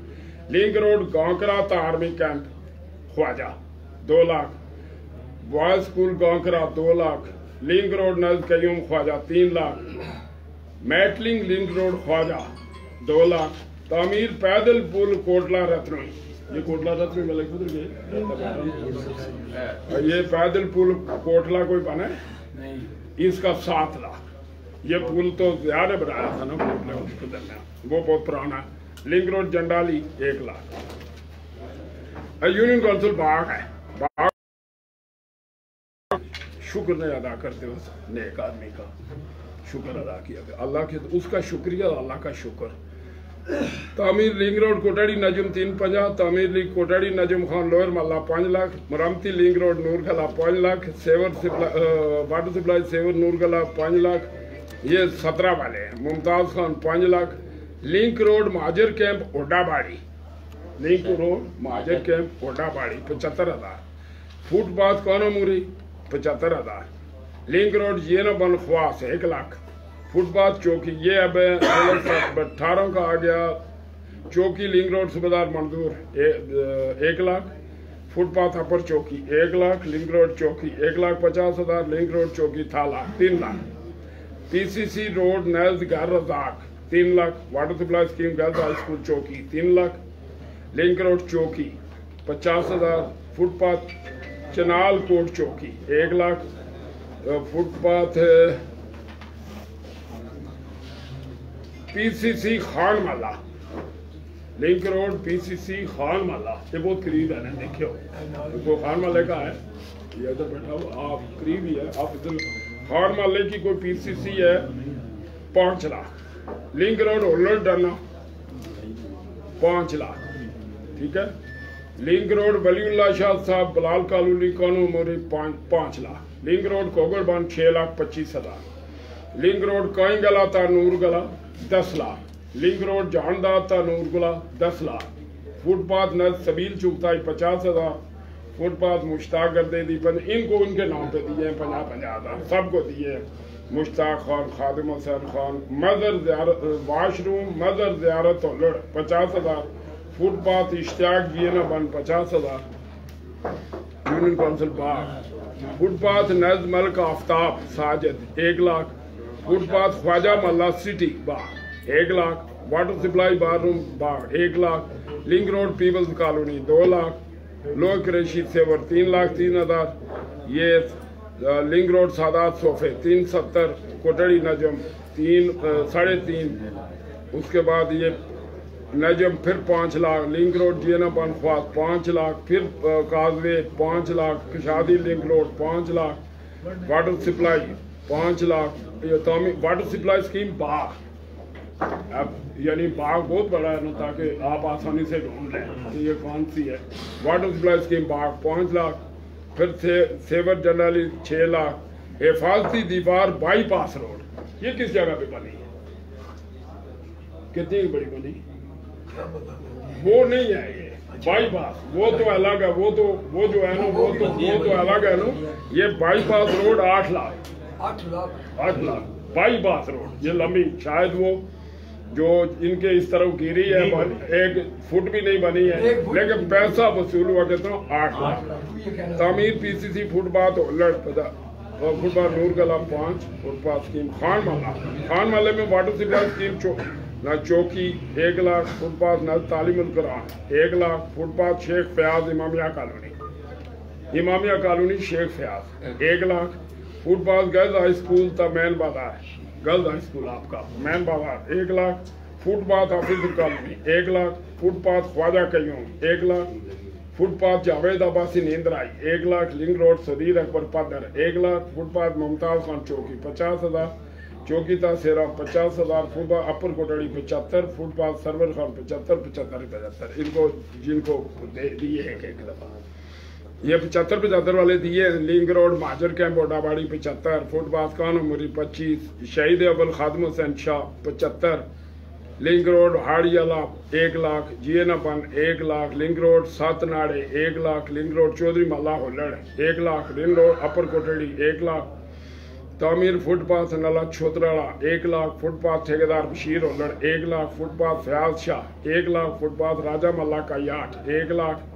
لنک روڈ گانکرا تا army camp Khawaja 2 lakh, boys school Gankra 2 lakh, link road نزد Qayyum Khawaja 3 lakh, metalling link road Khawaja 2 lakh, تعمیر پیدل پل کوٹلا رتنوئی. یہ کوٹلا رتنوئی میں لگ گئے، یہ پیدل پل کوٹلا کوئی بنا ہے اس کا 7 لاکھ. یہ پل تو زیادہ بنایا تھا نا کوٹلا اس کے درمیان، وہ بہت پرانا. Link road Jandali 1 lakh. Union council Bagh ہے، باغ شکر نہیں ادا کرتے اس نیک آدمی کا. شکر ادا کیا گیا اللہ کے، اس کا شکریہ اللہ کا شکر۔ تعمیر لنک روڈ کوٹاڑی نجم 350، تعمیر لنک کوٹاڑی نجم خان لوئر محلہ 5 لاکھ، مرمتی لنک روڈ نور گلا 5 لاکھ، سیور واٹر سپلائی سیور نور گلا 5 لاکھ، یہ 17 والے ہیں۔ ممتاز خان 5 لاکھ، لنک روڈ مہاجر کیمپ اوڈا باڑی، لنک روڈ مہاجر کیمپ اوڈا باڑی 75,000، فٹ پاتھ کونو موری 75,000، لنک روڈ جینا بن خواس 1 لاکھ، فٹ پاتھ چوکی یہ اب 18 کا آ گیا، چوکی لنک روڈ صوبیدار منظور 1 لاکھ، فٹ پاتھ اپر چوکی 1 لاکھ، لنک روڈ چوکی 1,50,000، لنک روڈ چوکی تھالا 3 لاکھ، پی سی سی روڈ نیز گھر رزاق 3 lakh, water supply scheme girls high school چوکی 3 لاکھ، لنک روڈ چوکی 50,000، فٹ پاتھ چنال کوٹ چوکی 1 لاکھ، فٹ پاتھ پی سی سی خان مالا، لنک روڈ پی سی سی خان مالا، یہ بہت قریب ہے نا، دیکھے ہو خان مالے کا ہے، یہ ادھر بیٹھا ہو آپ قریب ہی ہے، آپ ادھر خان مالے کی کوئی پی سی سی ہے 5 لاکھ، لنک روڈ ہولر ڈانا 5 لاکھ، ٹھیک ہے، link road Wali Ullah Shah Sahib Bilal colony کونو موری 5 لاکھ، لنک روڈ کوگڑ بان 6,25,000، لنک روڈ کوئیں گلا تا نور گلا 10 لاکھ، لنک روڈ جہاندار تا نور گلا 10 لاکھ، فٹ پاتھ نز سبیل چوکتائی 50,000، فٹ پاتھ مشتاق گردے دی ان کو ان کے نام پہ دیئے ہیں 50,000 سب کو دیئے ہیں، مشتاق خان، خادم حسین خان، مظہر زیارت واش روم مظہر زیارت ہولڑ 50,000، فٹ پاتھ اشتیاق جینا بن 50,000، union council Bagh, footpath نز ملک آفتاب ساجد 1 لاکھ، فٹ پاتھ خواجہ محلہ city Bagh 1 lakh, water supply bar room Bagh 1 lakh, link road peoples colony 2 lakh, لو کریشی سیور 3,03,000، یہ لنک روڈ سادات صوفے 370، کوٹڑی نجم 3.5، اس کے بعد یہ نجم پھر 5 لاکھ، لنک روڈ جینا بن خواس 5 لاکھ، پھر کازوے 5 لاکھ، کشادی link road 5 lakh, water supply 5 lakh, water supply scheme Bagh, اب یعنی باغ بہت بڑا ہے نا تاکہ آپ آسانی سے ڈھونڈ لیں کہ یہ کون سی ہے، واٹر سپلائی اسکیم باغ 5 لاکھ، پھر سیور جنرالی 6 لاکھ، حفاظتی دیوار بائی پاس روڈ یہ کس جگہ پہ بنی ہے، کتنی بڑی بنی، وہ نہیں ہے یہ بائی پاس، وہ تو الگ ہے، وہ جو ہے نا وہ تو الگ ہے نا، یہ by pass road 8 lakh 8 lakh by pass road, یہ لمبی شاید وہ جو ان کے اس طرف گیری ہے 1 فٹ بھی نہیں بنی ہے، لیکن پیسہ وصول ہوا کہتا ہوں 8 لاکھ، تعمیر پی C C fit path ہولڑ fit path نور گلا 5، فٹ پاتھ اسکیم خان مالے میں واٹر سپلائی اسکیم چوکی 1 لاکھ، فٹ پاتھ نز تعلیم القرآن 1 لاکھ، فٹ پاتھ شیخ Fayyaz Imamia colony Sheikh Fayyaz 1 lakh, footpath girls high school تا مین بازار، گرلز ہائی اسکول آپ کا مین بازار 1 lakh, footpath Hafiz colony 1 lakh, footpath Khawaja Qayyum 1 lakh, footpath Javed Abbasi نیندرائی 1 لاکھ، لنک روڈ صدیر اکبر پدر 1 لاکھ، فٹ پاتھ ممتاز خان چوکی 50,000، چوکی تا سیرا 50,000، footpath upper Kotari 75، footpath Sarwar Khan 75 ان کو جن کو دیے ایک دفعہ یہ 75 والے دیے، لنک روڈ مہاجر کیمپ اوڈا باڑی 75، فٹ پاتھ کانو موری 25، شہید اول خادم حسین شاہ 75، لنک روڈ ہاڑی والا 1 لاکھ، جی این اپن 1 لاکھ، لنک روڈ 7 ناڑے 1 لاکھ، لنک روڈ چودھری محلہ ہولڑ 1 lakh, link road upper Kotari 1 lakh, تعمیر فٹ پاتھ نالا چھوتراڑا 1 لاکھ، فٹ پاتھ ٹھیکیدار بشیر ہولڑ 1 lakh, footpath Fayyaz Shah 1 lakh, footpath Raja محلہ کایاٹ 1 لاکھ،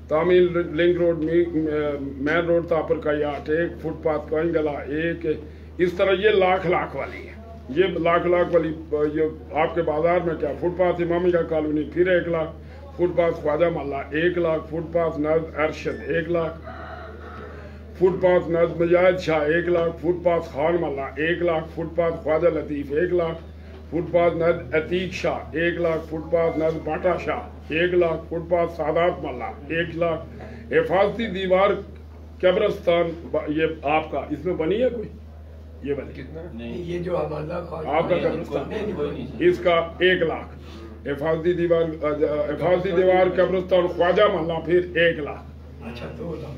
تعمیر لنک روڈ مین روڈ تاپر کایاٹ 1، فٹ پاتھ کوئیں گلا 1، اس طرح یہ لاکھ والی ہے، یہ لاکھ والی یہ آپ کے بازار میں کیا، فٹ پاتھ امامیہ کالونی پھر 1 لاکھ، فٹ پاتھ خواجہ محلہ 1 لاکھ، فٹ پاتھ نز ارشد 1 لاکھ، فٹ پاتھ نز مجاہد شاہ 1 لاکھ، فٹ پاتھ خان محلہ 1 lakh, footpath Khawaja Latif 1 lakh, footpath نز عتیق شاہ 1 لاکھ، فٹ پاتھ نز باٹا شاہ 1 لاکھ، فٹ پاتھ سادات محلہ 1 لاکھ، حفاظتی دیوار قبرستان یہ آپ کا اس میں بنی ہے کوئی، یہ والی یہ جو ہمارا آپ کا قبرستان اس کا 1 لاکھ. حفاظتی دیوار قبرستان خواجہ محلہ پھر 1 لاکھ. اچھا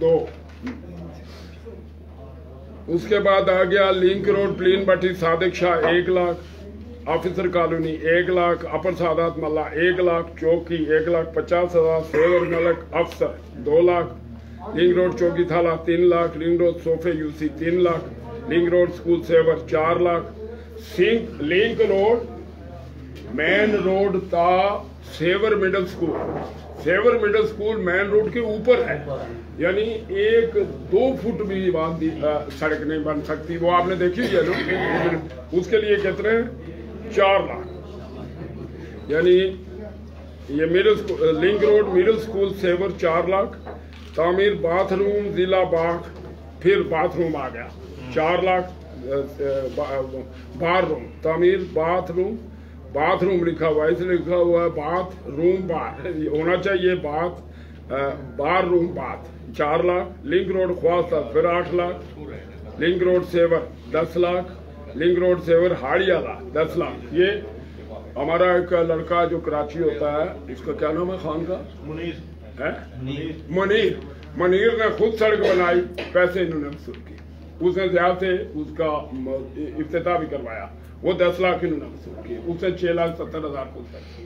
2. اس کے بعد آ گیا لنک روڈ پلین بٹی Sadiq Shah 1 lakh. Officer colony 1 lakh. Upper سعادت محلہ 1 لاکھ. چوکی 1,50,000. سیور ملک افسر 2 لاکھ. لنک روڈ چوکی تھالہ 3 لاکھ. لنک روڈ صوفے UC 3 lakh. Link road school sewer 4 lakh. Link road main road تا سیور مڈل اسکول. سیور مڈل اسکول مین روڈ کے اوپر ہے، یعنی 1-2 فٹ بھی سڑک نہیں بن سکتی. وہ آپ نے دیکھی ہے نا. اس کے لیے کتنے 4 لاکھ. یعنی یہ link road middle school sewer 4 lakh. تعمیر باتھ روم ضلع باغ پھر باتھ روم آ گیا 4 لاکھ. بار روم تعمیر باتھ روم لکھا ہوا ہے، اس لیے لکھا ہوا ہے باتھ روم بار ہونا چاہیے. Bar room bath 4 lakh. Link road خواستہ پھر 8 لاکھ. لنک روڈ سیور 10 لاکھ. لنک روڈ سیور ہاڑیالہ 10 لاکھ. یہ ہمارا ایک لڑکا جو کراچی ہوتا ہے، اس کا کیا نام ہے خان کا؟ منیر نے خود سڑک بنائی، پیسے انہوں نے وصول کی. اس نے زیادہ سے اس کا افتتاح بھی کروایا. وہ 10 لاکھ انہوں نے وصول کی. اس نے 6,70,000 کو سڑک کی.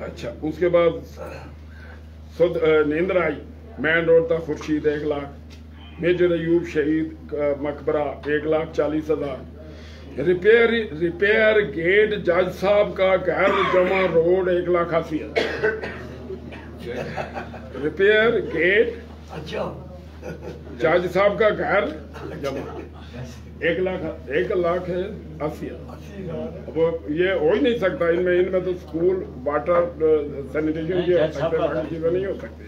اچھا اس کے بعد نیندر آئی مین روڈ تک خورشید 1 لاکھ. میجر ایوب شہید مقبرہ 1,40,000. ریپیئر گیٹ جج صاحب کا غیر جمع روڈ 1,80,000. ریپیئر گیٹ جج صاحب کا غیر جمع 1,80,000. یہ ہو ہی نہیں سکتا. ان میں تو اسکول واٹر سینیٹیشن کی ہو سکتے، باقی چیزیں نہیں ہو سکتی.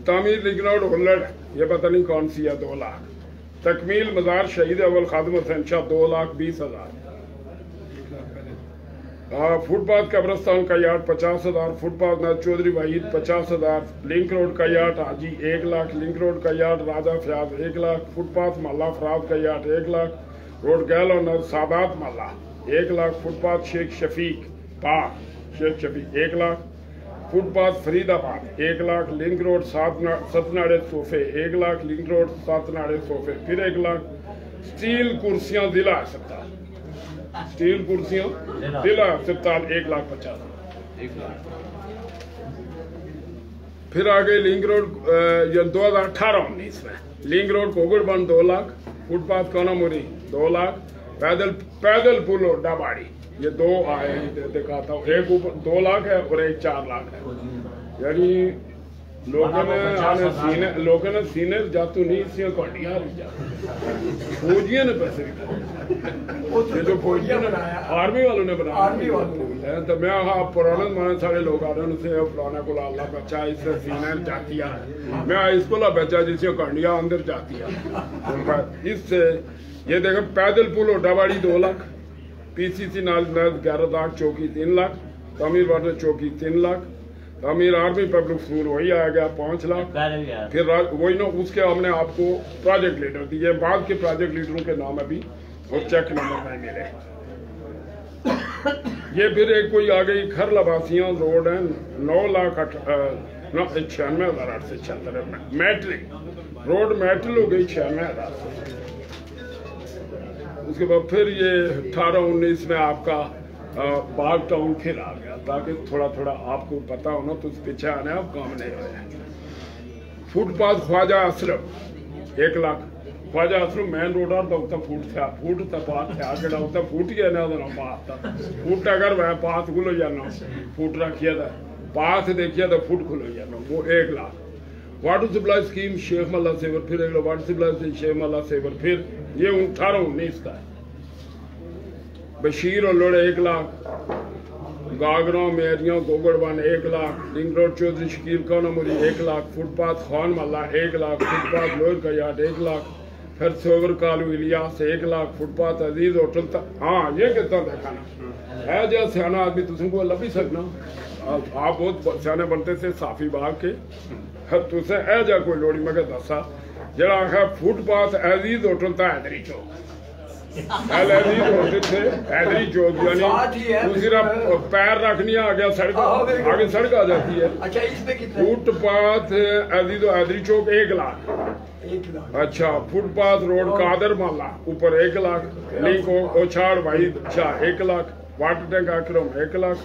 تعمیر لنک روڈ ہلڑ یہ پتہ نہیں کون سی ہے 2 لاکھ. تکمیل مزار شہید اول خادم حسین شاہ 2,20,000. فٹ پاتھ قبرستان کا یارڈ 50,000. فٹ پاتھ ناز چودھری وحید 50,000. لنک روڈ کا یارڈ حاجی 1 لاکھ. لنک روڈ کا یارڈ راجہ فیاض 1 لاکھ. فٹ پاتھ محلہ فراز کا یارڈ 1 لاکھ. روڈ گیل اور ناز سادات محلہ 1 لاکھ. فٹ پاتھ شیخ شفیق پاک 1 لاکھ. فٹ پاتھ فرید آباد 1 lakh. Link road 7 ناڑے صوفے 1 lakh. Link road 7 ناڑے صوفے پھر 1 لاکھ. اسٹیل کرسیاں ضلع ہسپتال ضلع ہسپتال 1,50,000. پھر آگے لنک روڈ 2018-19 میں لنک روڈ کوگڑ بند 2 لاکھ. فٹ پاتھ کونا موری 2 لاکھ. پیدل پل اور ڈاباڑی یہ 2 آئے دکھاتا ہوں. ایک اوپر 2 لاکھ ہے اور ایک 4 لاکھ ہے. یعنی لوگوں نے سینے جاتو نہیں سیاں کھڑیاں بھی جاتی فوجیاں نے پیسے بھی جو فوجیاں نے آرمی والوں نے بنایا. تو میں پرانے زمانے سارے لوگ آ رہے ہیں پرانا کو اللہ بچہ اس سے سینے جاتی ہے. میں اس کو بچہ جس سے کھڑیاں اندر جاتی ہے. اس سے یہ دیکھیں پیدل پل اور ڈباڑی 2 لاکھ. پی سی سی ناز 11 لاکھ. چوکی 3 لاکھ. تعمیر واٹر چوکی 3 لاکھ. تعمیر آرمی پبلک اسکول وہی آیا گیا 5 لاکھ. پھر وہی نا اس کے ہم نے آپ کو پروجیکٹ لیڈر دیے. بعد کے پروجیکٹ لیڈروں کے نام ابھی اور چیک نمبر میں میرے. یہ پھر ایک کوئی آ گئی کھر لباسیاں روڈ ہیں 9,96,876. میٹرک روڈ میٹل ہو گئی 96,000. اس کے بعد پھر یہ 18-19 میں آپ کا باغ ٹاؤن پھر آ گیا تاکہ تھوڑا آپ کو پتا ہونا تو اس پیچھے آنے اب کام نہیں ہوئے. فٹ پاتھ خواجہ اسرف 1 لاکھ. خواجہ اسرف مین روڈ اور تو فوٹ تھا پاتھ تھا آگے ہوتا فوٹ گیا نا پاتھ تھا فوٹ اگر وہ پاتھ کھلو جانا فوٹ رکھیا تھا پاتھ دیکھیا تھا فوٹ کھلو جانا وہ 1 لاکھ. واٹر سپلائی اسکیم شیخ ملہ سیور پھر ایک واٹر سپلائی شیخ ملہ سیور پھر یہ 18-19 کا ہے. بشیر اور لوڑے 1 لاکھ. گاگراں میریاں گوگڑ بان 1 لاکھ. لنک روڈ چودھری شکیل کوناموری 1 لاکھ. فٹ پاتھ خان محلہ 1 لاکھ. فٹ پاتھ لوہر کا یارڈ 1 لاکھ. پھر سوگر کالو الیاس 1 لاکھ. فٹ پاتھ عزیز ہوٹل ہاں یہ کتنا دیکھانا ہے جی سیاح آدمی تم کو لبھی سکنا آپ بہت سیانے بنتے تھے صافی باغ کے تسے اے جا کوئی لوڑی میں کہ دسا جڑا آخر فٹ پاتھ عزیز ہوٹل تھا حیدری چوک عزیز ہوٹل تھے حیدری چوک یعنی دوسرا پیر رکھنی آ گیا سڑک آگے سڑک آ جاتی ہے فٹ پاتھ عزیز و حیدری چوک 1 لاکھ اچھا فٹ پاتھ روڈ قادر محلہ اوپر 1 لاکھ لنک اوچھاڑ بھائی 1 لاکھ واٹر ٹینک اکرم 1 لاکھ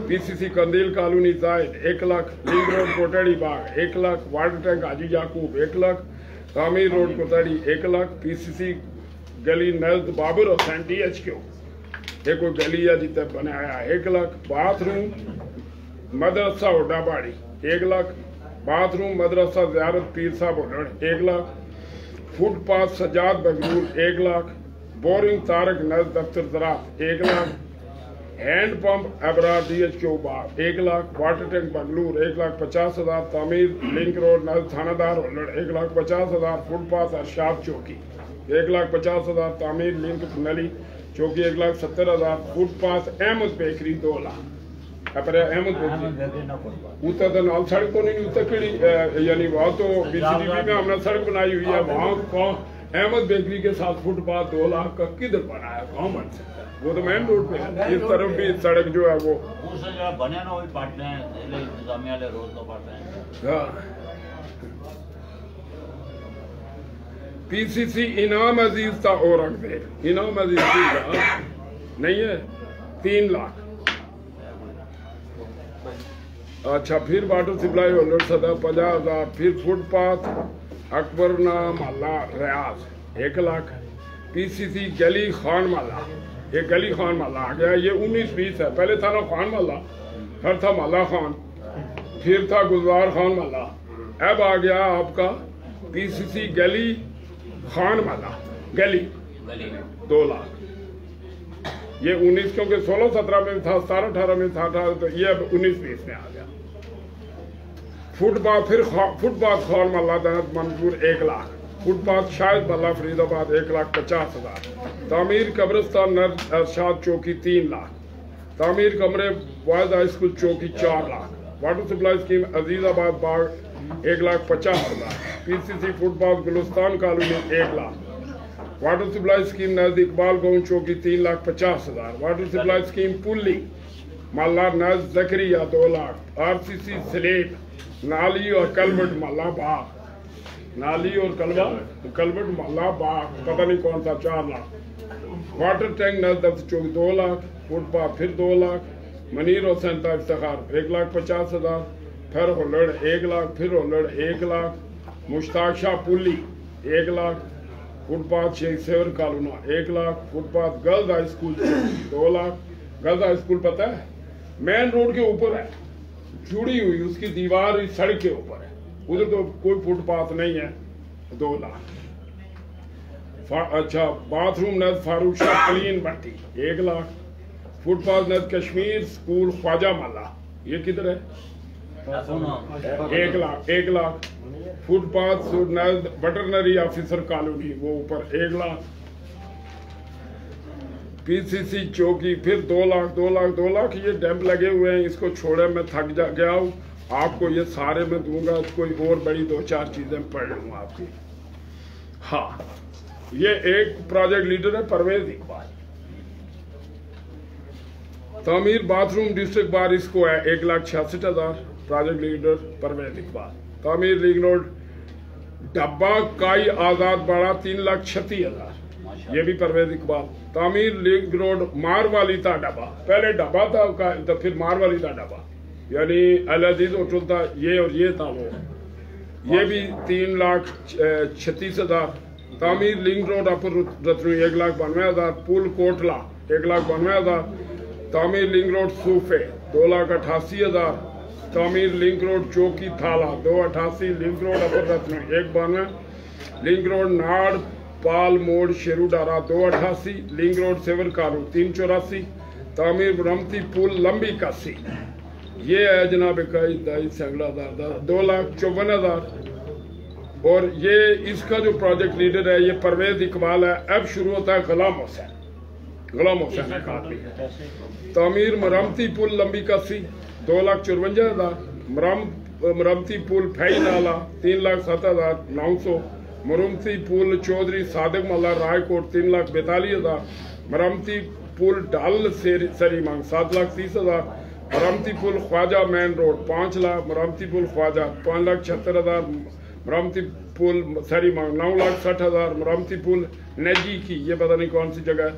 پی سی سی قندیل کالونی زائد 1 لاکھ لنک روڈ کوٹڑی باغ 1 لاکھ واٹر ٹینک حاجی یعقوب 1 لاکھ تعمیر روڈ کوتڑی 1 لاکھ پی سی سی گلی نزد بابر حسین ٹی ایچ کیو یہ کوئی گلی ہے جیتے بنایا 1 لاکھ باتھ روم مدرسہ ہوڈا باڑی 1 لاکھ باتھ روم مدرسہ زیارت پیر صاحب ہوڈڑ 1 لاکھ فٹ پاتھ سجاد بغلول 1 لاکھ بورنگ تارک نزد دفتر زراعت 1 lakh hand pump Abrar D H Q Bagh 1 lakh water tank Bangalore 1,50,000 تعمیر لنک روڈ نزد تھانہ دار ہولڑ 1,50,000 فٹ پاتھ ارشاد چوکی 1,50,000 تعمیر لنک نلی چوکی 1,70,000 footpath Ahmed bakery 2 lakh اپنے احمد بیکری اتنا تو نال سڑک کو نہیں اتنا کڑی یعنی وہاں تو بی سی ڈی پی میں ہم نے سڑک بنائی ہوئی ہے وہاں کون احمد بیکری کے ساتھ فٹ پاتھ 2 لاکھ کا کدھر بنایا کون بن سکتا ہے وہ تو مین روڈ پہ ہے اس طرف بھی سڑک جو ہے وہ بنے نا وہی پاٹتے ہیں انتظامیہ والے روز تو پاٹتے ہیں پی سی سی انعام عزیز تھا اور رکھ دے انعام عزیز نہیں ہے 3 لاکھ اچھا پھر واٹر سپلائی ہولڈر صدا 50,000 پھر فٹ پاتھ اکبر نام اللہ ریاض 1 لاکھ پی سی سی گلی خان محلہ یہ گلی خان محلہ آ گیا یہ 19-20 ہے پہلے تھا نا خان محلہ پھر تھا محلہ خان پھر تھا گلزار خان محلہ اب آ گیا آپ کا پی سی سی گلی خان محلہ گلی 2 لاکھ یہ 19 کیونکہ 16-17 میں تھا 17-18 میں تھا تو یہ اب 19-20 میں آ گیا فٹ پاتھ پھر فٹ پاتھ خان محلہ دہت منظور 1 لاکھ فٹ پاتھ شاہد محلہ فرید آباد 1,50,000 تعمیر قبرستان نرد ارشاد چوکی 3 لاکھ تعمیر کمرے واحد ہائی اسکول چوکی 4 lakh water supply scheme Aziz Abad Bagh 1,50,000 P C C footpath Gulistan colony 1 lakh water supply scheme نزد اقبال گاؤں چوکی 3,50,000 واٹر سپلائی اسکیم پلی محلہ نزد Zakariya 2 lakh R C C slate نالی اور کلبٹ محلہ باغ نالی اور کلبٹ محلہ باغ پتہ نہیں کون سا 4 لاکھ واٹر ٹینک نزد چوکی 2 لاکھ فٹ پاتھ پھر 2 لاکھ منیر حسین تا افتخار 1,50,000 پھر ہولڑ 1 لاکھ پھر ہولڑ 1 لاکھ مشتاق شاہ پلی 1 لاکھ فٹ پاتھ شیخ سیور کالونہ 1 lakh footpath girls high school 2 lakh girls high school پتہ ہے مین روڈ کے اوپر ہے جڑی ہوئی اس کی دیوار اس سڑک کے اوپر ہے ادھر تو کوئی فٹ پاتھ نہیں ہے 2 لاکھ اچھا باتھ روم نزد فاروق شاہ کلین بٹی 1 لاکھ فٹ پاتھ نزد کشمیر سکول خواجہ محلہ یہ کدھر ہے 1 لاکھ فٹ پاتھ نزد ویٹرنری آفیسر کالونی وہ اوپر 1 لاکھ پی سی سی چوکی پھر 2 لاکھ یہ ڈیمپ لگے ہوئے ہیں اس کو چھوڑے میں تھک گیا ہوں آپ کو یہ سارے میں دوں گا کوئی اور بڑی 2-4 چیزیں پڑھ لوں آپ کی ہاں یہ ایک پروجیکٹ لیڈر ہے پرویز اقبال تعمیر باتھ روم ڈسٹرکٹ بار اس کو ہے 1,66,000 پروجیکٹ لیڈر پرویز اقبال تعمیر لنک روڈ ڈبا کائی آزاد باڑہ 3,36,000 یہ بھی پرویز اقبال تعمیر لنک روڈ مار والی تھا ڈبا پہلے ڈبا تھا تو پھر مار والی تھا ڈبا یعنی العزیز ہوٹل تھا یہ اور یہ تھا وہ یہ بھی 3,36,000 تعمیر لنک روڈ اپر رتنوئی 1,92,000 پول کوٹلا 1,92,000 تعمیر لنک روڈ صوفے 2,88,000 تعمیر لنک روڈ چوکی تھالا 2,88 لنک روڈ اپر رتنوئی 1,92 لنک روڈ ناڑ پال موڑ شیرو ڈارا 2,88 لنک روڈ سیور کالو 3,84 تعمیر برمتی پول لمبی کسی یہ ہے جناب اکائی دائی سنگلہ دار 2,54,000 اور یہ اس کا جو پروجیکٹ لیڈر ہے یہ پرویز اقبال ہے اب شروع ہوتا ہے غلام حسین غلام حسین اکادمی ہے. تعمیر مرمتی پل لمبی کسی 2,54,000. مرمتی پل پھئی نالا 3,07,900. مرمتی پل چودھری صادق ملا رائے کوٹ 3,42,000. مرمتی پل ڈال سری مانگ 7,30,000. مرمتی پل خواجہ مین روڈ 5 لاکھ. مرمتی پل خواجہ 5,76,000. مرمتی پل سری مانگ 9,60,000. مرمتی پل نیجی کی یہ پتہ نہیں کون سی جگہ ہے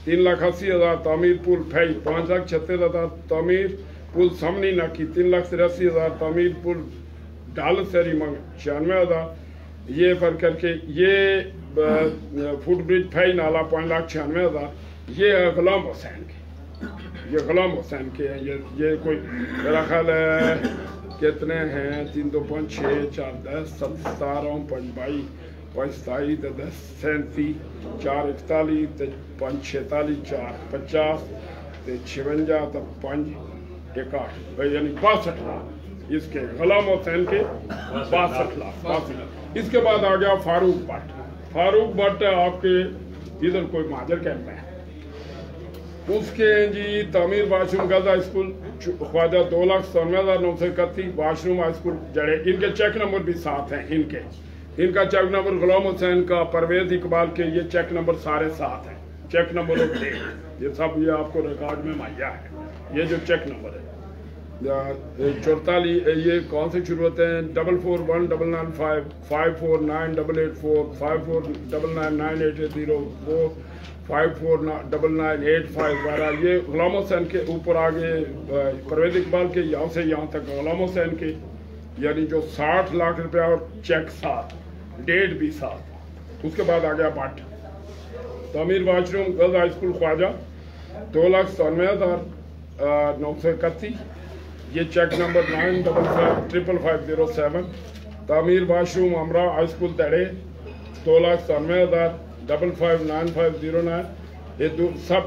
3,80,000. تعمیر پل پھئی 5,36,000. تعمیر پل سمنی ناکی 3,83,000. تعمیر پل ڈال سری مانگ 96,000. یہ پر کر کے یہ فٹ برج پھئی نالا 5,96,000. یہ غلام حسین کے یہ غلام حسین کے ہیں. یہ کوئی میرا خیال ہے کتنے ہیں 3 2 5 6 4 10 17 5 22 5 27 10 37 4 41 5 46 4 50 56 5 61 یعنی 62 لاکھ اس کے غلام حسین کے 62 لاکھ. اس کے بعد آ گیا فاروق بٹ. فاروق بٹ آپ کے ادھر کوئی مہاجر کہتا ہے. اس کے جی تعمیر wash room girls high school Khawaja 2,97,931. Wash room high school جڑے. ان کے چیک نمبر بھی ساتھ ہیں. ان کا چیک نمبر غلام حسین کا پرویز اقبال کے یہ چیک نمبر سارے ساتھ ہیں. چیک نمبر یہ سب یہ آپ کو ریکارڈ میں مہیا ہے. یہ جو چیک نمبر ہے 44 یہ کون سے شروع ہوتے ہیں 441995 5498884 54999880 549985 وغیرہ. یہ غلام حسین کے اوپر آگے پرویز اقبال کے یہاں سے یہاں تک غلام حسین کے یعنی جو 60 لاکھ روپیہ اور چیک ساتھ ڈیٹ بھی ساتھ. اس کے بعد آ گیا بٹ. تعمیر wash room girls high school Khawaja 2,97,931. یہ چیک نمبر 9555507. تعمیر واش روم امرا ہائی اسکول تڑے 2,97,559,509. یہ سب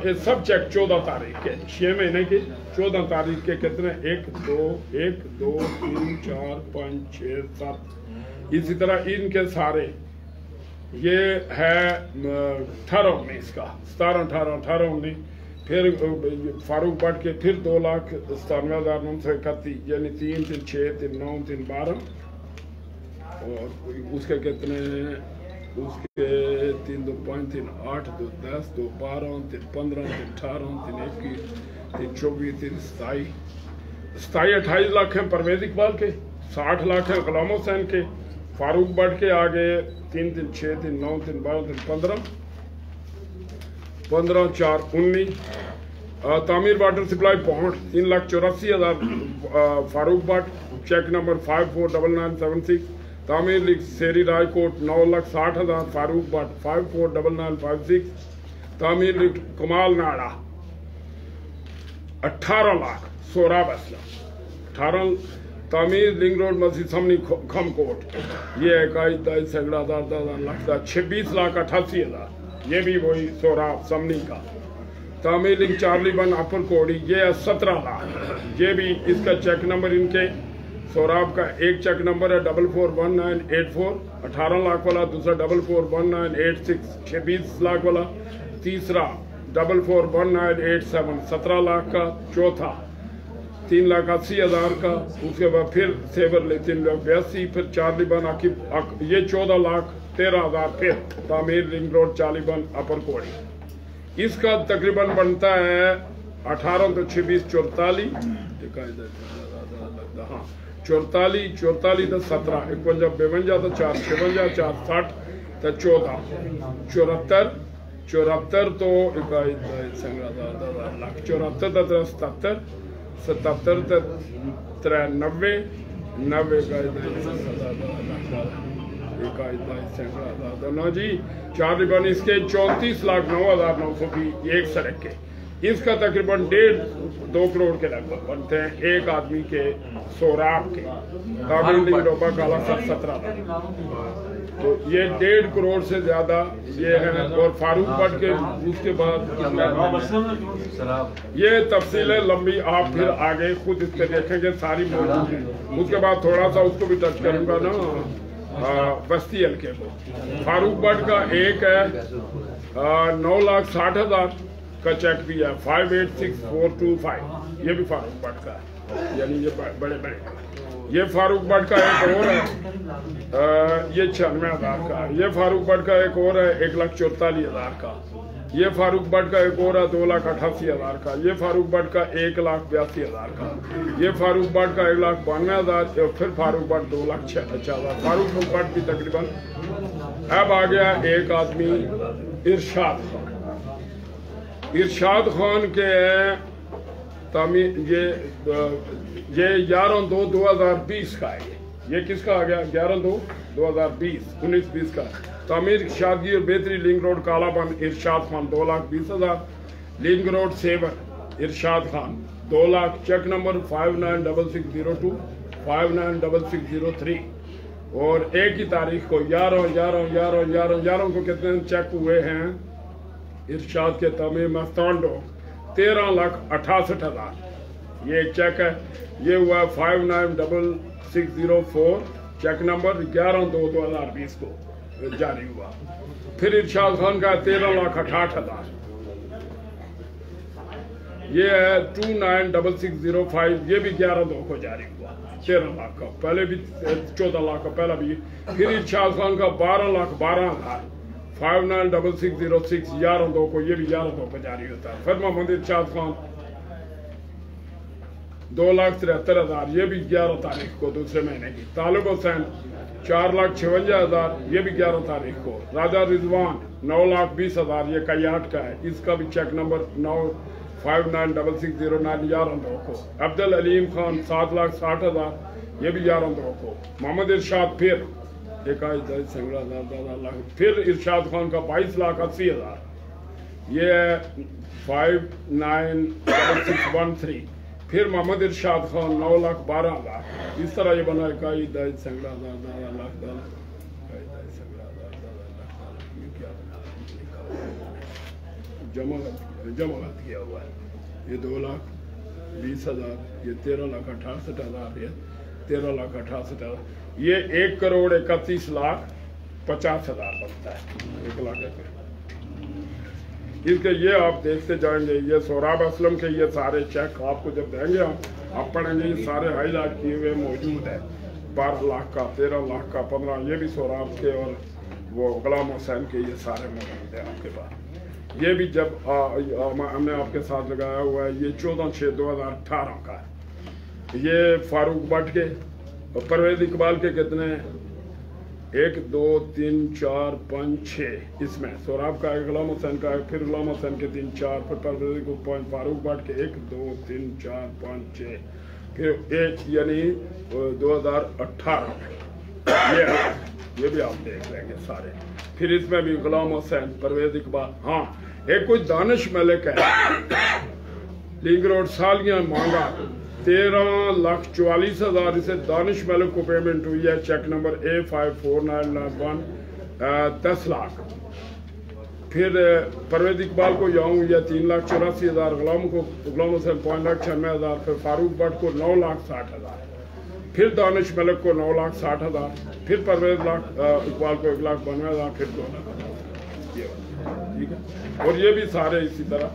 چیک 14 تاریخ کے 6 مہینے کے 14 تاریخ کے کتنے 1 2 1 2 3 4 5 6 7 اسی طرح ان کے سارے. یہ ہے 18-19 کا 17-18-18-19. پھر فاروق بٹ کے پھر 2,97,931 یعنی 3 3 6 3 9 3 12 اور اس کے کتنے اس کے 3 2 5 3 8 2 10 2 12 3 15 3 18 3 21 3 24 3 27 28 لاکھ ہیں پرویز اقبال کے. 60 لاکھ ہیں غلام حسین کے. فاروق بٹ کے آگے 3 3 6 3 9 3 12 3 15 15 4 19. تعمیر water supply point 3,84,000 Farooq but check number 549976. تعمیر league Siri Rai quote 9,60,000 Farooq but 549956. تعمیر لیگ کمال ناڑا 18 لاکھ سوراب اسلم 18. تعمیر لنگ روڈ مسجد سمنی کھم کوٹ یہ 21 سینکڑا 10,000 لاکھ 26,88,000. یہ بھی وہی سوراب سمنی کا. تعمیر لنگ چارلی بن اپر کوڑی یہ 17 لاکھ. یہ بھی اس کا چیک نمبر ان کے سوراب کا ایک چیک نمبر ہے 441984 18 لاکھ والا. دوسرا 441986 26 لاکھ والا. تیسرا 441987 17 لاکھ کا. چوتھا 3,80,000 کا. اس کے بعد پھر سیور لے 3,82. پھر چارلی بن یہ 14,13,000. پھر تعمیر رنگ روڈ چارلی بن اپر کوڑی. اس کا تقریباً بنتا ہے 18 تو 26 44 ہاں 44 تو 17 51 52 تو 4 56 4 60 تو 14 74 تو 74 تو 77 77 تو 93 90 جی 4 ربن اس کے 34,09,900 بھی ایک سڑک کے. اس کا تقریباً 1.5-2 کروڑ کے لگ بھگ بنتے ہیں ایک آدمی کے سوراب کے. ڈوبا کالا 17 تو یہ 1.5 کروڑ سے زیادہ یہ ہے. اور فاروق بٹ کے اس کے بعد یہ تفصیلیں لمبی آپ پھر آگے خود اس پہ دیکھیں گے ساری موجود ہیں. اس کے بعد تھوڑا سا اس کو بھی ٹچ کروں گا نا بستی حلقے کو. فاروق بٹ کا ایک ہے 9,60,000 کا چیک بھی ہے 586425 یہ بھی فاروق بٹ کا ہے یعنی یہ بڑے بڑے یہ فاروق بٹ کا ایک اور ہے یہ 96,000 کا یہ فاروق بٹ کا ایک اور ہے 1,44,000 کا یہ فاروق بٹ کا ایک اور ہے 2,88,000 کا یہ فاروق بٹ کا 1,82,000 کا یہ فاروق بٹ کا 1,92,000 پھر فاروق بٹ 2,06,000 فاروق بٹ بھی تقریباً اب آ گیا ایک آدمی ارشاد خان ارشاد خان کے تعمیر یہ 11/2/2020 کا ہے یہ کس کا آ گیا 11/2/2020 19-20 کا تعمیر شادگی اور بہتری لنک روڈ کالا بند ارشاد خان 2,20,000 لنک روڈ سیور ارشاد خان 2 لاکھ چیک نمبر 596602 596603 اور ایک ہی تاریخ کو 11 کو کتنے چیک ہوئے ہیں ارشاد کے تعمیر مستانڈو 13,68,000 یہ ایک چیک ہے یہ ہوا 596604 چیک نمبر 11/2/2020 کو جاری ہوا پھر ارشاد خان کا 13,68,000 یہ ہے 296605 یہ بھی 11/2 کو جاری ہوا 13 لاکھ کا پہلے بھی 14 لاکھ کا پہلا بھی پھر ارشاد خان کا 12,12,000 596606 11/2 کو یہ بھی 11/2 کو جاری ہوتا ہے پھر محمد ارشاد خان 2,73,000 یہ بھی 11 تاریخ کو دوسرے مہینے کی طالب حسین 4,56,000 یہ بھی 11 تاریخ کو راجہ رضوان 9,20,000 یہ کیاٹ کا ہے اس کا بھی چیک نمبر 596609 11/2 کو عبد العلیم خان 7,60,000 یہ بھی 11/2 کو محمد ارشاد پھر پھر ارشاد خان کا 22,80,000 یہ 596613 پھر محمد ارشاد خان 9,12,000 اس طرح یہ بنا اکائی دائد سنگڑا جمع کیا ہوا ہے یہ 2,20,000 یہ 13,68,000 یہ 13,68,000 یہ 1,31,50,000 بنتا ہے 1 لاکھ اس کے یہ آپ دیکھتے جائیں گے یہ سوراب اسلم کے یہ سارے چیک آپ کو جب دیں گے آپ پڑھیں گے یہ سارے ہائی لائٹ کیے ہوئے موجود ہیں 12 لاکھ کا 13 لاکھ کا 15 یہ بھی سوراب کے اور وہ غلام حسین کے یہ سارے موجود ہیں آپ کے پاس یہ بھی جب ہم نے آپ کے ساتھ لگایا ہوا ہے یہ 14/6/2018 کا ہے یہ فاروق بٹ کے اور پرویز اقبال کے کتنے 1 2 3 4 5 6 اس میں سوراب کا ہے غلام حسین کا ہے پھر غلام حسین کے 3 4 پھر پرویز اقبال فاروق بٹ کے 1 2 3 4 5 6 پھر ایک یعنی 2018 یہ بھی آپ دیکھ لیں گے سارے پھر اس میں بھی غلام حسین پرویز اقبال ہاں ایک کوئی دانش ملک ہے لنک روڈ سالیاں مانگا 13,44,000 اسے دانش ملک کو پیمنٹ ہوئی ہے چیک نمبر A54991 10 لاکھ پھر پرویز اقبال کو یہاں ہوئی ہے 3,84,000 غلام حسین 5,96,000 پھر فاروق بٹ کو 9,60,000 پھر دانش ملک کو 9,60,000 پھر پرویز اقبال کو 1,92,000 پھر 2 لاکھ ٹھیک ہے اور یہ بھی سارے اسی طرح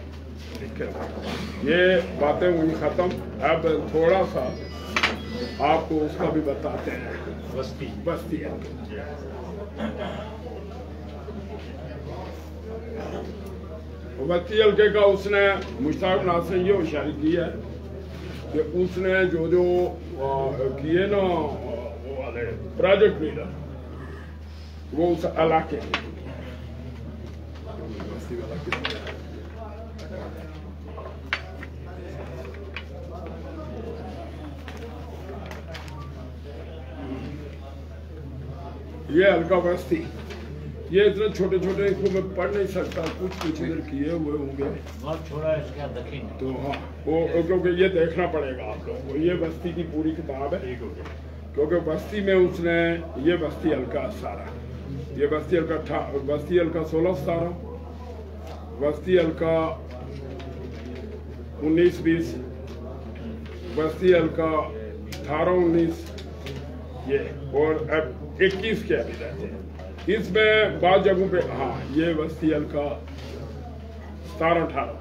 یہ باتیں ہوئی ختم اب تھوڑا سا آپ کو اس کا بھی بتاتے ہیں بستی ہے بستی حلقے کا اس نے مشتاق ناز سے یہ ہوشیاری کی ہے کہ اس نے جو کیے نا وہ والے پروجیکٹ لیڈر وہ اس علاقے بستی والا یہ حلقہ بستی یہ اتنے چھوٹے چھوٹے اس کو میں پڑھ نہیں سکتا کچھ ادھر کیے ہوئے ہوں گے تو ہاں وہ کیونکہ یہ دیکھنا پڑے گا آپ لوگوں کو یہ بستی کی پوری کتاب ہے کیونکہ بستی میں اس نے یہ بستی حلقہ سارا یہ بستی حلقہ 16-17 بستی حلقہ 19-20 بستی حلقہ 18-19 یہ اور اب 21 کے ابھی رہتے ہیں اس میں بعض جگہوں پہ ہاں یہ بستی حلقہ 17-18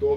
2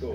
2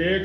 1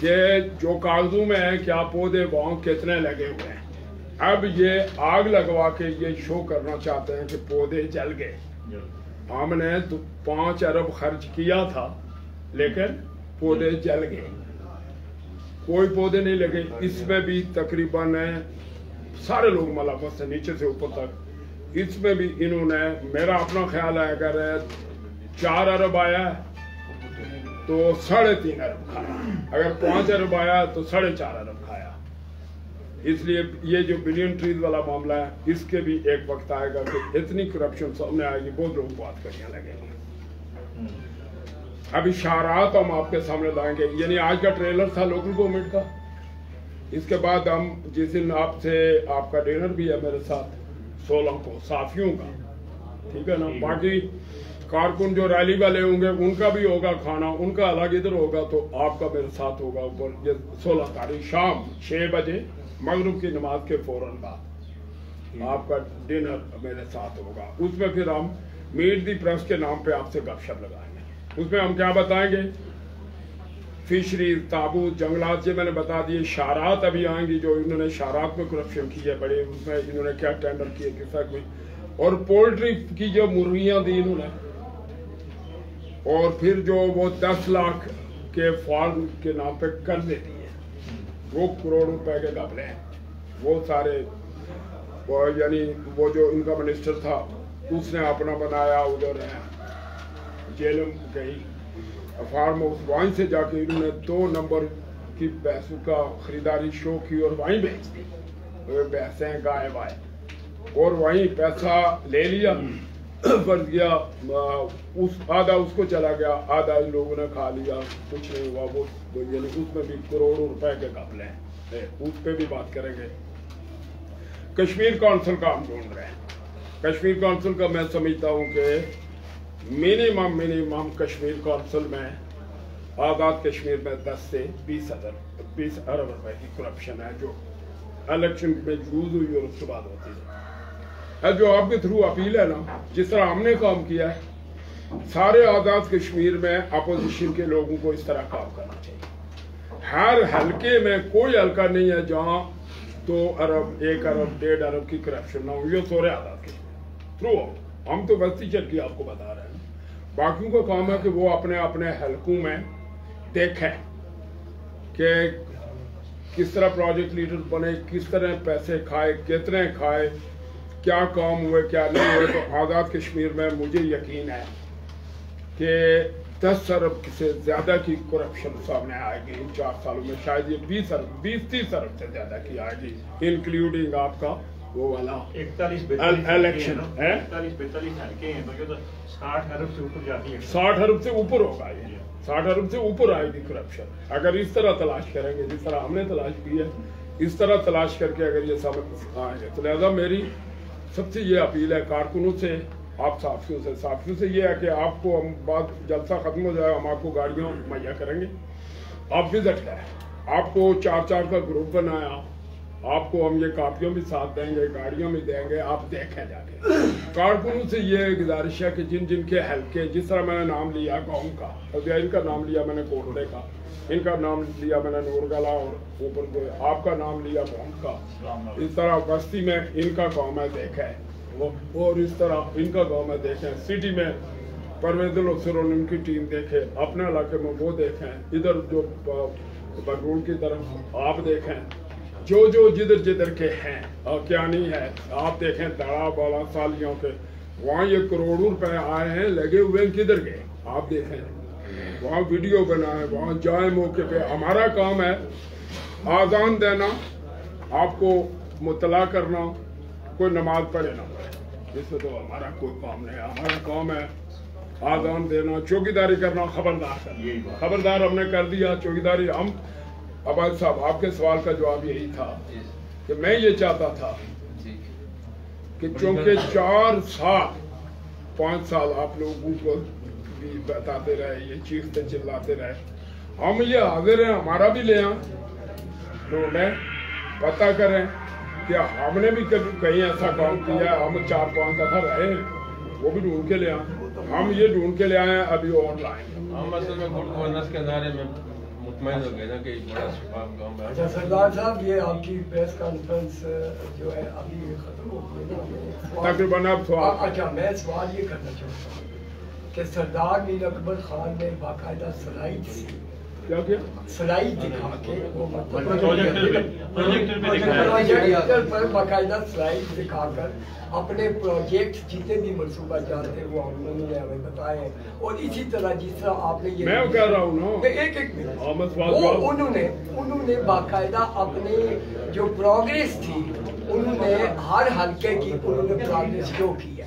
کہ جو کاغذوں میں ہے کیا پودے وہاں کتنے لگے ہوئے ہیں. اب یہ آگ لگوا کے یہ شو کرنا چاہتے ہیں کہ پودے جل گئے. ہم نے تو 5 ارب خرچ کیا تھا لیکن پودے جل گئے, کوئی پودے نہیں لگے. اس میں بھی تقریباً سارے لوگ ملامت سے نیچے سے اوپر تک, اس میں بھی انہوں نے, میرا اپنا خیال ہے اگر 4 ارب آیا تو 3.5 ارب کھایا, اگر 5 ارب آیا تو 4.5 ارب کھایا. اس لیے یہ جو بلین ٹریز والا معاملہ ہے اس کے بھی ایک وقت آئے گا کہ اتنی کرپشن سامنے آئے گی, بہت لوگ بات کرنے لگیں گے. اب اشارات ہم آپ کے سامنے لائیں گے. یعنی آج کا ٹریلر تھا لوکل گورنمنٹ کا. اس کے بعد ہم جس دن آپ کا ڈنر بھی ہے میرے ساتھ 16 کو صحافیوں کا, ٹھیک ہے نا. باقی کارکن جو ریلی والے ہوں گے ان کا بھی ہوگا کھانا, ان کا الگ ادھر ہوگا, تو آپ کا میرے ساتھ ہوگا اوپر. یہ 16 تاریخ شام 6 بجے مغرب کی نماز کے فوراً بعد آپ کا ڈنر میرے ساتھ ہوگا. اس میں پھر ہم میٹ دی پریس کے نام پہ آپ سے گپ شپ لگائیں گے. اس میں ہم کیا بتائیں گے, فشریز, تابوت, جنگلات, یہ میں نے بتا دیے. اشارات ابھی آئیں گی جو انہوں نے اشارات میں کرپشن کی ہے بڑے, اس میں انہوں نے کیا ٹینڈر کیے کس طرح کوئی, اور پولٹری کی جو مرغیاں دی انہوں نے, اور پھر جو وہ 10 لاکھ کے فارم کے نام پہ قرض دیتی ہے, وہ کروڑ روپے کے قبلے ہیں. وہ سارے یعنی وہ جو ان کا منسٹر تھا اس نے اپنا بنایا, ادھر جیلم گئی فارم ہاؤس, وہیں سے جا کے انہوں نے 2 نمبر کی بھینسوں کا خریداری شو کی اور وہیں بیچ دی. بھینسیں گائے وائے, اور وہیں پیسہ لے لیا, فرض گیا آدھا اس کو چلا گیا, آدھا ان لوگوں نے کھا لیا, کچھ نہیں ہوا. وہ یعنی اس میں بھی کروڑوں روپے کے قبلے ہیں, اس پہ بھی بات کریں گے. کشمیر کونسل کا ہم ڈھونڈ رہے ہیں. کشمیر کونسل کا میں سمجھتا ہوں کہ منیمم کشمیر کونسل میں آزاد کشمیر میں 10 سے 20 ارب روپے کی کرپشن ہے جو الیکشن میں یوز ہوئی اور اس کے بعد ہوتی ہے. جو آپ کے تھرو اپیل ہے نا, جس طرح ہم نے کام کیا ہے, سارے آزاد کشمیر میں اپوزیشن کے لوگوں کو اس طرح کام کرنا چاہیے. ہر حلقے میں کوئی حلقہ نہیں ہے جہاں 2 ارب 1 ارب 1.5 ارب کی کرپشن نہ ہو. یہ سورے آزاد کے تھرو ہم تو بستی چل کے آپ کو بتا رہے ہیں. باقیوں کا کام ہے کہ وہ اپنے اپنے حلقوں میں دیکھیں کہ کس طرح پروجیکٹ لیڈر بنے, کس طرح پیسے کھائے, کتنے کھائے, کیا کام ہوئے کیا نہیں ہوئے. تو آزاد کشمیر میں مجھے یقین ہے کہ 10 ارب سے زیادہ کی کرپشن سامنے آئے گی ان 4 سالوں میں. شاید یہ 20-30 ارب سے زیادہ کی آئے گی, انکلوڈنگ آپ کا وہ والا 41 الیکشن ہے. 42 حلقے ہیں تو 60 ارب سے اوپر جاتی ہے. 60 ارب سے اوپر ہوگا, یہ 60 ارب سے اوپر آئے گی کرپشن. اگر اس طرح تلاش کریں گے جس طرح ہم نے تلاش کی ہے, اس طرح تلاش کر کے اگر یہ سبق آئیں گے, تو لہٰذا میری سب سے یہ اپیل ہے کارکنوں سے, آپ صحافیوں سے یہ ہے کہ آپ کو ہم بعد جلسہ ختم ہو جائے ہم آپ کو گاڑیاں مہیا کریں گے, آپ وزٹ کریں. آپ کو 4 کا گروپ بنایا, آپ کو ہم یہ کاپیاں بھی ساتھ دیں گے, گاڑیاں بھی دیں گے, آپ دیکھیں جا کے. کارکنوں سے یہ گزارش ہے کہ جن کے حلقے, جس طرح میں نے نام لیا قوم کا, ان کا نام لیا میں نے کوٹلے کا, ان کا نام لیا میں نے نورگلا, اور اوپر جو آپ کا نام لیا قوم کا, اس طرح بستی میں ان کا کام ہے دیکھیں, اور اس طرح ان کا کام ہے دیکھیں. سٹی میں پرویز الاسر اور ان کی ٹیم دیکھیں, اپنے علاقے میں وہ دیکھیں, ادھر جو بگرول کی طرف آپ دیکھیں, جو جدھر کے ہیں اور کیا نہیں ہے آپ دیکھیں. دڑا بالا سالیوں کے وہاں یہ کروڑوں روپے آئے ہیں, لگے ہوئے کدھر گئے آپ دیکھیں. وہاں ویڈیو بنائیں, وہاں جائیں موقع پہ. ہمارا کام ہے آزان دینا, آپ کو مطلع کرنا, کوئی نماز پڑھے نہ پڑھے, اس میں تو ہمارا کوئی کام نہیں ہے. ہمارا کام ہے آزان دینا, چوکیداری کرنا, خبردار کرنا. خبردار ہم نے کر دیا, چوکیداری ہم. عباد صاحب آپ کے سوال کا جواب یہی تھا کہ میں یہ چاہتا تھا کہ چونکہ 4 سال 5 سال آپ لوگوں کو بھی بتاتے رہے, یہ چیختے چلاتے رہے, ہم یہ حاضر ہیں ہمارا بھی لے آئیں, ڈھونڈیں, پتہ کریں کہ ہم نے بھی کہیں ایسا کام کیا ہے. ہم 4-5 دفعہ رہے ہیں, وہ بھی ڈھونڈ کے لے آئیں. ہم یہ ڈھونڈ کے لے آئے ہیں, ابھی اور لائیں گے. ہم اصل میں گڈ گورننس کے نعرے میں مطمئن ہو گئے نا کہ بڑا شفاف کام ہے. اچھا سردار صاحب یہ آپ کی پریس کانفرنس جو ہے ابھی ختم ہو گئی نا. تقریباً اب سوال. اچھا میں سوال یہ کرنا چاہتا ہوں کہ سردار میر اکبر خان نے باقاعدہ سلائیڈ سی سلائیڈ دکھا کے وہ پروجیکٹر پر باقاعدہ سلائیڈ دکھا کر اپنے پروجیکٹ جتنے بھی منصوبہ جات تھے وہ انہوں نے ہمیں بتائے ہیں. اور اسی طرح جس طرح آپ نے یہ میں کہہ رہا ہوں نا ایک منٹ وہ انہوں نے باقاعدہ اپنے جو پروگریس تھی انہوں نے ہر حلقے کی انہوں نے پروگریس شو کی ہے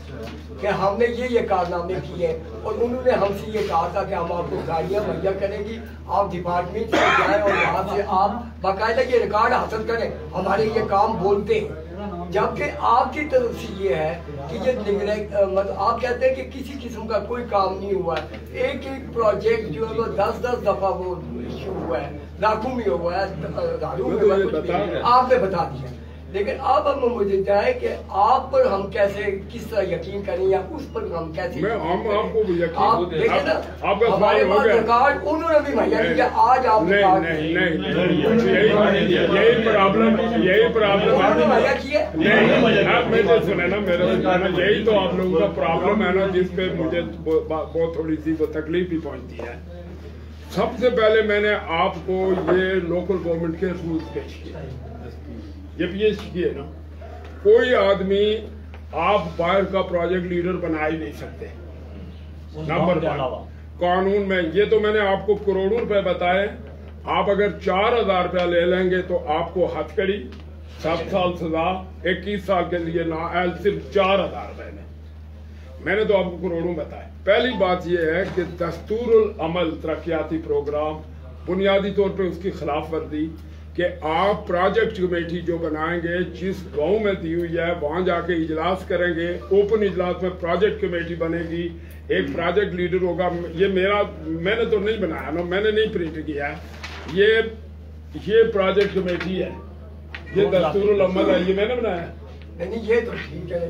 کہ ہم نے یہ کارنامے کیے اور انہوں نے ہم سے یہ کہا تھا کہ ہم آپ کو گاڑیاں مہیا کریں گی آپ ڈپارٹمنٹ سے جائیں اور وہاں سے آپ باقاعدہ یہ ریکارڈ حاصل کریں ہمارے یہ کام بولتے ہیں. جبکہ آپ کی طرف سے یہ ہے کہ یہ مطلب آپ کہتے ہیں کہ کسی قسم کا کوئی کام نہیں ہوا ہے. ایک پروجیکٹ جو ہے وہ 10 دفعہ وہ ایشو ہوا ہے لاکھوں میں ہوا ہے آپ نے بتا دیا. لیکن اب ہم مجھے چاہے کہ آپ پر ہم کیسے کس طرح یقین کریں یا اس پر ہم کیسے آپ دیکھیں نا ہمارے پاس ریکارڈ انہوں نے بھی مہیا کیا. آج آپ سنے نا میرا یہی تو آپ لوگوں کا پرابلم ہے نا جس پہ مجھے بہت تھوڑی سی وہ تکلیف بھی پہنچتی ہے. سب سے پہلے میں نے آپ کو یہ لوکل گورنمنٹ کے رولز پیش کیے یہ پیش کیے نا. کوئی آدمی آپ باہر کا پروجیکٹ لیڈر بنا ہی نہیں سکتے. نمبر 1 قانون میں یہ تو میں نے آپ کو کروڑوں روپے بتائے. آپ اگر 4,000 روپیہ لے لیں گے تو آپ کو ہتھ کڑی 7 سال سزا 21 سال کے لیے نااہل صرف 4,000 روپے میں نے تو آپ کو کروڑوں بتائے. پہلی بات یہ ہے کہ دستور العمل ترقیاتی پروگرام بنیادی طور پہ اس کی خلاف ورزی کہ آپ پروجیکٹ کمیٹی جو بنائیں گے جس گاؤں میں دی ہوئی ہے وہاں جا کے اجلاس کریں گے. اوپن اجلاس میں پروجیکٹ کمیٹی بنے گی ایک پروجیکٹ لیڈر ہوگا. یہ میں نے تو نہیں بنایا نا میں نے نہیں پرنٹ کیا ہے. یہ پروجیکٹ کمیٹی ہے یہ دستور العمل ہے یہ میں نے بنایا.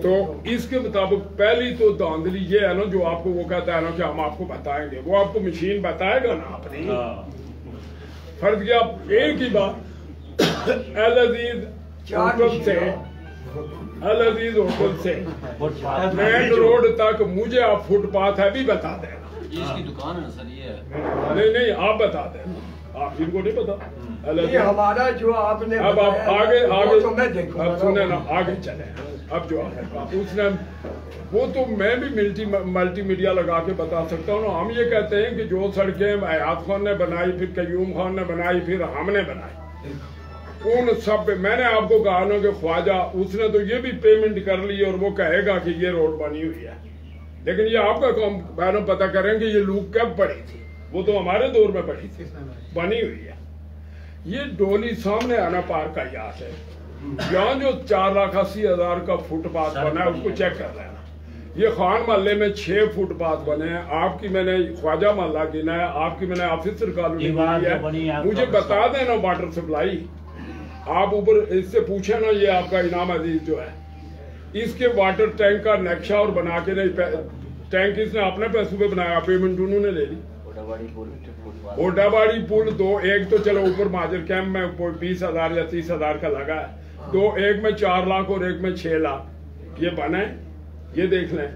تو اس کے مطابق پہلی تو دھاندلی یہ ہے نا جو آپ کو وہ کہتا ہے نا کہ ہم آپ کو بتائیں گے وہ آپ کو مشین بتائے گا نا اپنی. فرض کیا ایک ہی بات العزیز ہوٹل سے مین روڈ تک مجھے آپ فٹ پاتھ ہے بھی بتا دیں. اس کی دکان ہے سر یہ نہیں آپ بتا دیں آپ ان کو نہیں پتا. ہمارا جو آپ نے اب آپ آگے اب سنیں نا آگے چلیں. اب جو اس نے وہ تو میں بھی ملٹی میڈیا لگا کے بتا سکتا ہوں نا. ہم یہ کہتے ہیں کہ جو سڑکیں حیات خان نے بنائی پھر قیوم خان نے بنائی پھر ہم نے بنائی ان سب پہ میں نے آپ کو کہا نا کہ خواجہ اس نے تو یہ بھی پیمنٹ کر لی اور وہ کہے گا کہ یہ روڈ بنی ہوئی ہے. لیکن یہ آپ کا کام بہنوں پتہ کریں کہ یہ لوگ کب پڑی تھی. وہ تو ہمارے دور میں پڑی تھی بنی ہوئی ہے. یہ ڈولی سامنے آنا پارک کا یاد ہے یہاں جو 4,80,000 کا فٹ پاتھ بنا ہے اس کو چیک کر لینا. یہ خان محلے میں 6 فٹ پاتھ بنے ہیں. آپ کی میں نے خواجہ محلہ گنا ہے آپ کی میں نے آفیسر کالونی گنی ہے. مجھے بتا دینا واٹر سپلائی آپ اوپر اس سے پوچھیں نا یہ آپ کا انعام عزیز جو ہے اس کے واٹر ٹینک کا نقشہ اور بنا کے ٹینک اس نے اپنے پیسوں پہ بنایا پیمنٹ انہوں نے لے لی. اوڈا باڑی پل 2 ایک تو چلو اوپر مہاجر کیمپ میں 20,000 یا 30,000 کا لگا ہے 2 ایک میں 4 لاکھ اور ایک میں 6 لاکھ یہ بنے یہ دیکھ لیں.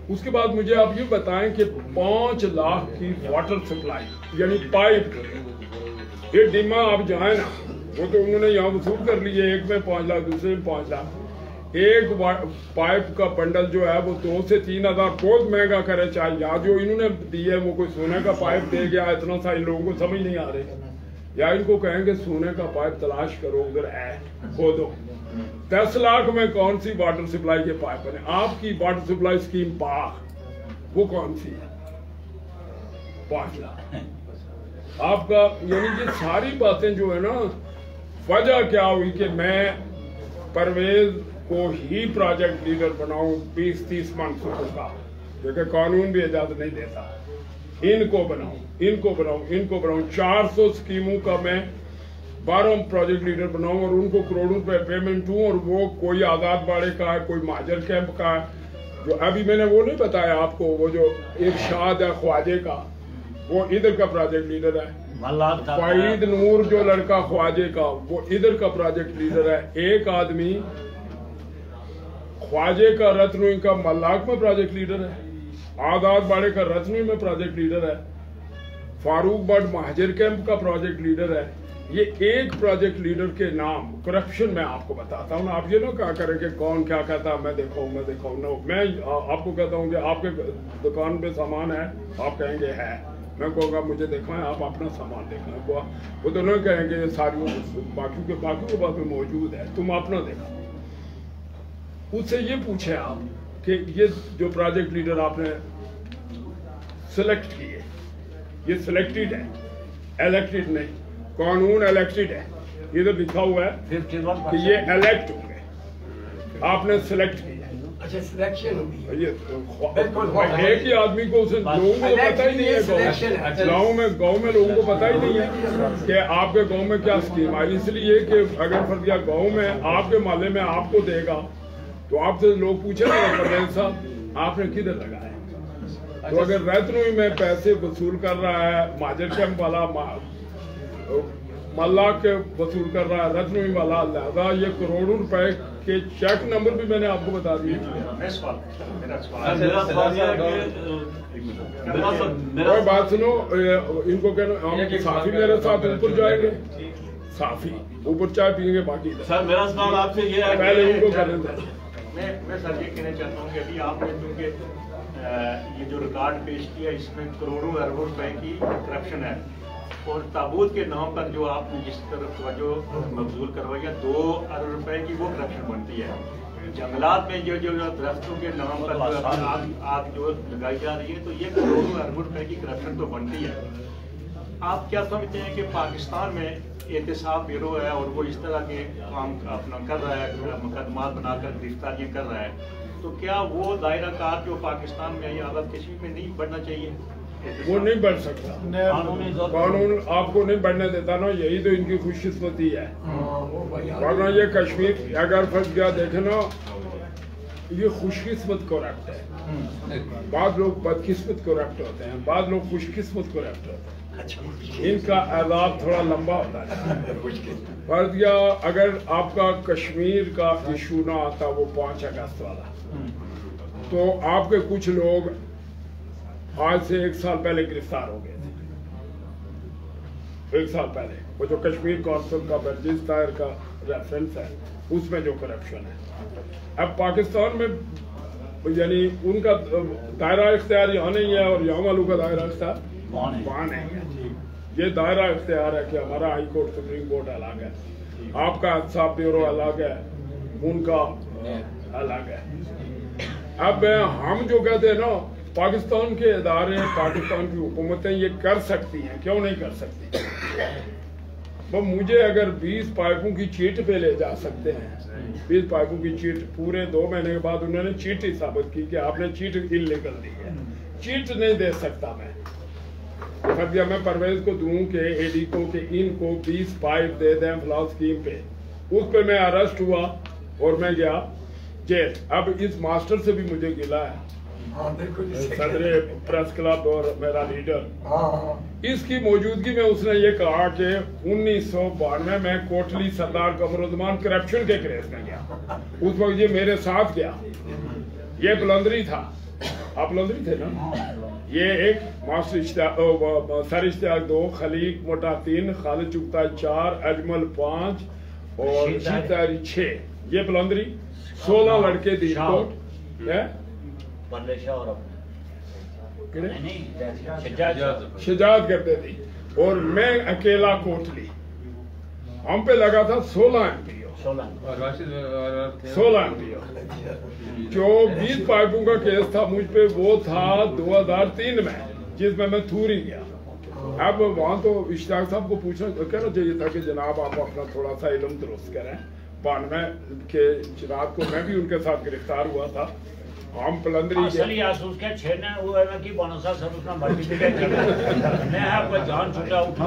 اس کے بعد مجھے آپ یہ بتائیں کہ 5 لاکھ کی واٹر سپلائی یعنی پائپ یہ ڈیما آپ جائیں نا وہ تو انہوں نے یہاں وصول کر لیے ایک میں 5 لاکھ دوسرے میں 5 لاکھ. ایک پائپ کا بنڈل جو ہے وہ 2 سے 3,000 بہت مہنگا کرے چاہیے. یا جو انہوں نے دی ہے وہ کوئی سونے کا پائپ دے گیا اتنا سا ان لوگوں کو سمجھ نہیں آ رہے. یا ان کو کہیں گے سونے کا پائپ تلاش کرو ادھر ہے کھودو. 10 لاکھ میں کون سی واٹر سپلائی کے پائپ بنے. آپ کی واٹر سپلائی اسکیم پاک وہ کون سی ہے 5 لاکھ آپ کا. یعنی یہ ساری باتیں جو ہے نا وجہ کیا ہوئی کہ میں پرویز کو ہی پروجیکٹ لیڈر بناؤں 20-30 منصوبوں کا کیونکہ قانون بھی اجازت نہیں دیتا. ان کو بناؤں 400 اسکیموں کا میں 12 پروجیکٹ لیڈر بناؤں اور ان کو کروڑوں روپے پیمنٹ ہوں. اور وہ کوئی آزاد باڑے کا ہے کوئی مہاجر کیمپ کا ہے جو ابھی میں نے وہ نہیں بتایا آپ کو وہ جو ایک شاد ہے خواجے کا وہ ادھر کا پروجیکٹ لیڈر ہے. فائد نور جو لڑکا خواجے کا وہ ادھر کا پروجیکٹ لیڈر ہے. ایک آدمی خواجے کا رتنوئی کا ملاک میں پروجیکٹ لیڈر ہے, آزاد باڑے کا رتنوئی میں پروجیکٹ لیڈر ہے, فاروق بٹ مہاجر کیمپ کا پروجیکٹ لیڈر ہے. یہ ایک پروجیکٹ لیڈر کے نام کرپشن میں آپ کو بتاتا ہوں. آپ یہ نہ کہا کریں کہ کون کیا کہتا ہے میں دیکھاؤں. نو, میں آپ کو کہتا ہوں کہ آپ کے دکان پہ سامان ہے, آپ کہیں گے ہے, میں کہوں گا مجھے دیکھائیں, آپ اپنا سامان دیکھیں. وہ دونوں کہیں گے یہ ساری باقی کے پاس میں موجود ہے, تم اپنا دیکھا. اس سے یہ پوچھیں آپ کہ یہ جو پروجیکٹ لیڈر آپ نے سلیکٹ کیے یہ سلیکٹڈ ہے, الیکٹڈ نہیں. قانون الیکٹڈ ہے, ادھر لکھا ہوا ہے کہ یہ الیکٹ ہوں گے, آپ نے سلیکٹ کیا. اچھا سلیکشن ہوگی. ایک ہی آدمی کو اسے لوگوں کو پتہ ہی نہیں ہے, گاؤں میں لوگوں کو پتہ ہی نہیں ہے کہ آپ کے گاؤں میں کیا اسکیم آئی. اس لیے کہ اگر فردیہ گاؤں میں آپ کے محلے میں آپ کو دے گا تو آپ سے لوگ پوچھیں گے پرویز صاحب آپ نے کدھر لگایا. تو اگر رتنوئی میں پیسے وصول کر رہا ہے مہاجر کیمپ والا, ملا کے وصول کر رہا ہے رتنوئی والا, لہذا یہ کروڑوں روپے کے چیک نمبر بھی میں نے آپ کو بتا دیے. کوئی بات سنو, ان کو کہنا صافی میرے ساتھ اوپر جائیں گے, صافی اوپر چائے پیئیں گے, باقی سر میرا سوال آپ سے یہ ہے پہلے ان کو کریں گے. میں سر یہ کہنا چاہتا ہوں کہ ابھی آپ نے چونکہ یہ جو ریکارڈ پیش کیا اس میں کروڑوں اربوں روپے کی کرپشن ہے, اور تابوت کے نام پر جو آپ نے جس طرف توجہ مبذول کروائی ہے 2 ارب روپے کی وہ کرپشن بنتی ہے. جنگلات میں جو درختوں کے نام پر آگ جو لگائی جا رہی ہے تو یہ کروڑوں اربوں روپے کی کرپشن تو بنتی ہے. آپ کیا سمجھتے ہیں کہ پاکستان میں احتساب بیورو ہے اور وہ اس طرح کے کام اپنا کر رہا ہے, مقدمات بنا کر گرفتاریاں کر رہا ہے, تو کیا وہ دائرہ کار جو پاکستان میں یا عدالت کشمیر میں نہیں بڑھنا چاہیے؟ وہ نہیں بڑھ سکتا, قانون آپ کو نہیں بڑھنے دیتا نا, یہی تو ان کی خوش قسمتی ہے. ورنہ یہ کشمیر اگر پھنس گیا دیکھیں نا, یہ خوش قسمت کرپٹ ہے. بعض لوگ بدقسمت کرپٹ ہوتے ہیں, بعض لوگ خوش قسمت کرپٹ ہوتے ہیں. ان کا عذاب تھوڑا لمبا ہوتا ہے. فرض کیا اگر آپ کا کشمیر کا ایشو نہ آتا وہ 5 اگست والا, تو آپ کے کچھ لوگ آج سے 1 سال پہلے گرفتار ہو گئے تھے. 1 سال پہلے وہ جو کشمیر کونسل کا برجس طاہر کا ریفرنس ہے اس میں جو کرپشن ہے. اب پاکستان میں یعنی ان کا دائرہ اختیار یہاں نہیں ہے اور یہاں والوں کا دائرہ اختیار وہاں نہیں ہے. یہ دائرہ اختیار ہے کہ ہمارا ہائی کورٹ سپریم کورٹ الگ ہے, آپ کا احتساب بیورو الگ ہے, ان کا الگ ہے. اب ہم جو کہتے ہیں نا پاکستان کے ادارے, پاکستان کی حکومتیں یہ کر سکتی ہیں, کیوں نہیں کر سکتی؟ وہ مجھے اگر 20 پائپوں کی چیٹ پہ لے جا سکتے ہیں, 20 پائپوں کی چیٹ پورے 2 مہینے کے بعد انہوں نے چیٹ ہی ثابت کی کہ آپ نے چیٹ انلیگل دی ہے, چیٹ نہیں دے سکتا میں. میں پرویز کو دوں کہ اے ڈی کو کہ ان کو 20 پائپ دے دیں فلاں اسکیم پہ, اس پہ میں اریسٹ ہوا اور میں گیا جیل. اب اس ماسٹر سے بھی مجھے گلا ہے, صدر پریس کلب اور میرا لیڈر, اس کی موجودگی میں اس نے یہ کہا کہ 1992 میں کوٹلی سردار قمرالزمان کرپشن کے کیس میں گیا. اس وقت یہ میرے ساتھ گیا, یہ بلندری تھا, آپ بلندری تھے نا. یہ ایک ماسٹر سر اشتیاق 2, خلیق موٹا 3, خالد چگتا 4, اجمل 5 اور جیتاری 6. یہ بلندری 16 لڑکے دی شجاعت کرتے تھی, اور میں اکیلا کوٹلی. ہم پہ لگا تھا 16 MP, 16 MP. جو 20 پائپوں کا کیس تھا مجھ پہ وہ تھا 2003 میں, جس میں تھوری گیا. اب وہاں تو اشتیاق صاحب کو پوچھنا کہنا چاہیے تھا کہ جناب آپ اپنا تھوڑا سا علم درست کریں. 92 کے رات کو میں بھی ان کے ساتھ گرفتار ہوا تھا. ہم پلندری اصلی آسوس کے چھینے ہوئے میں کی بونسا سر اس نے مرٹیفکیٹ کیا. میں آپ کو جان چھوٹا اٹھا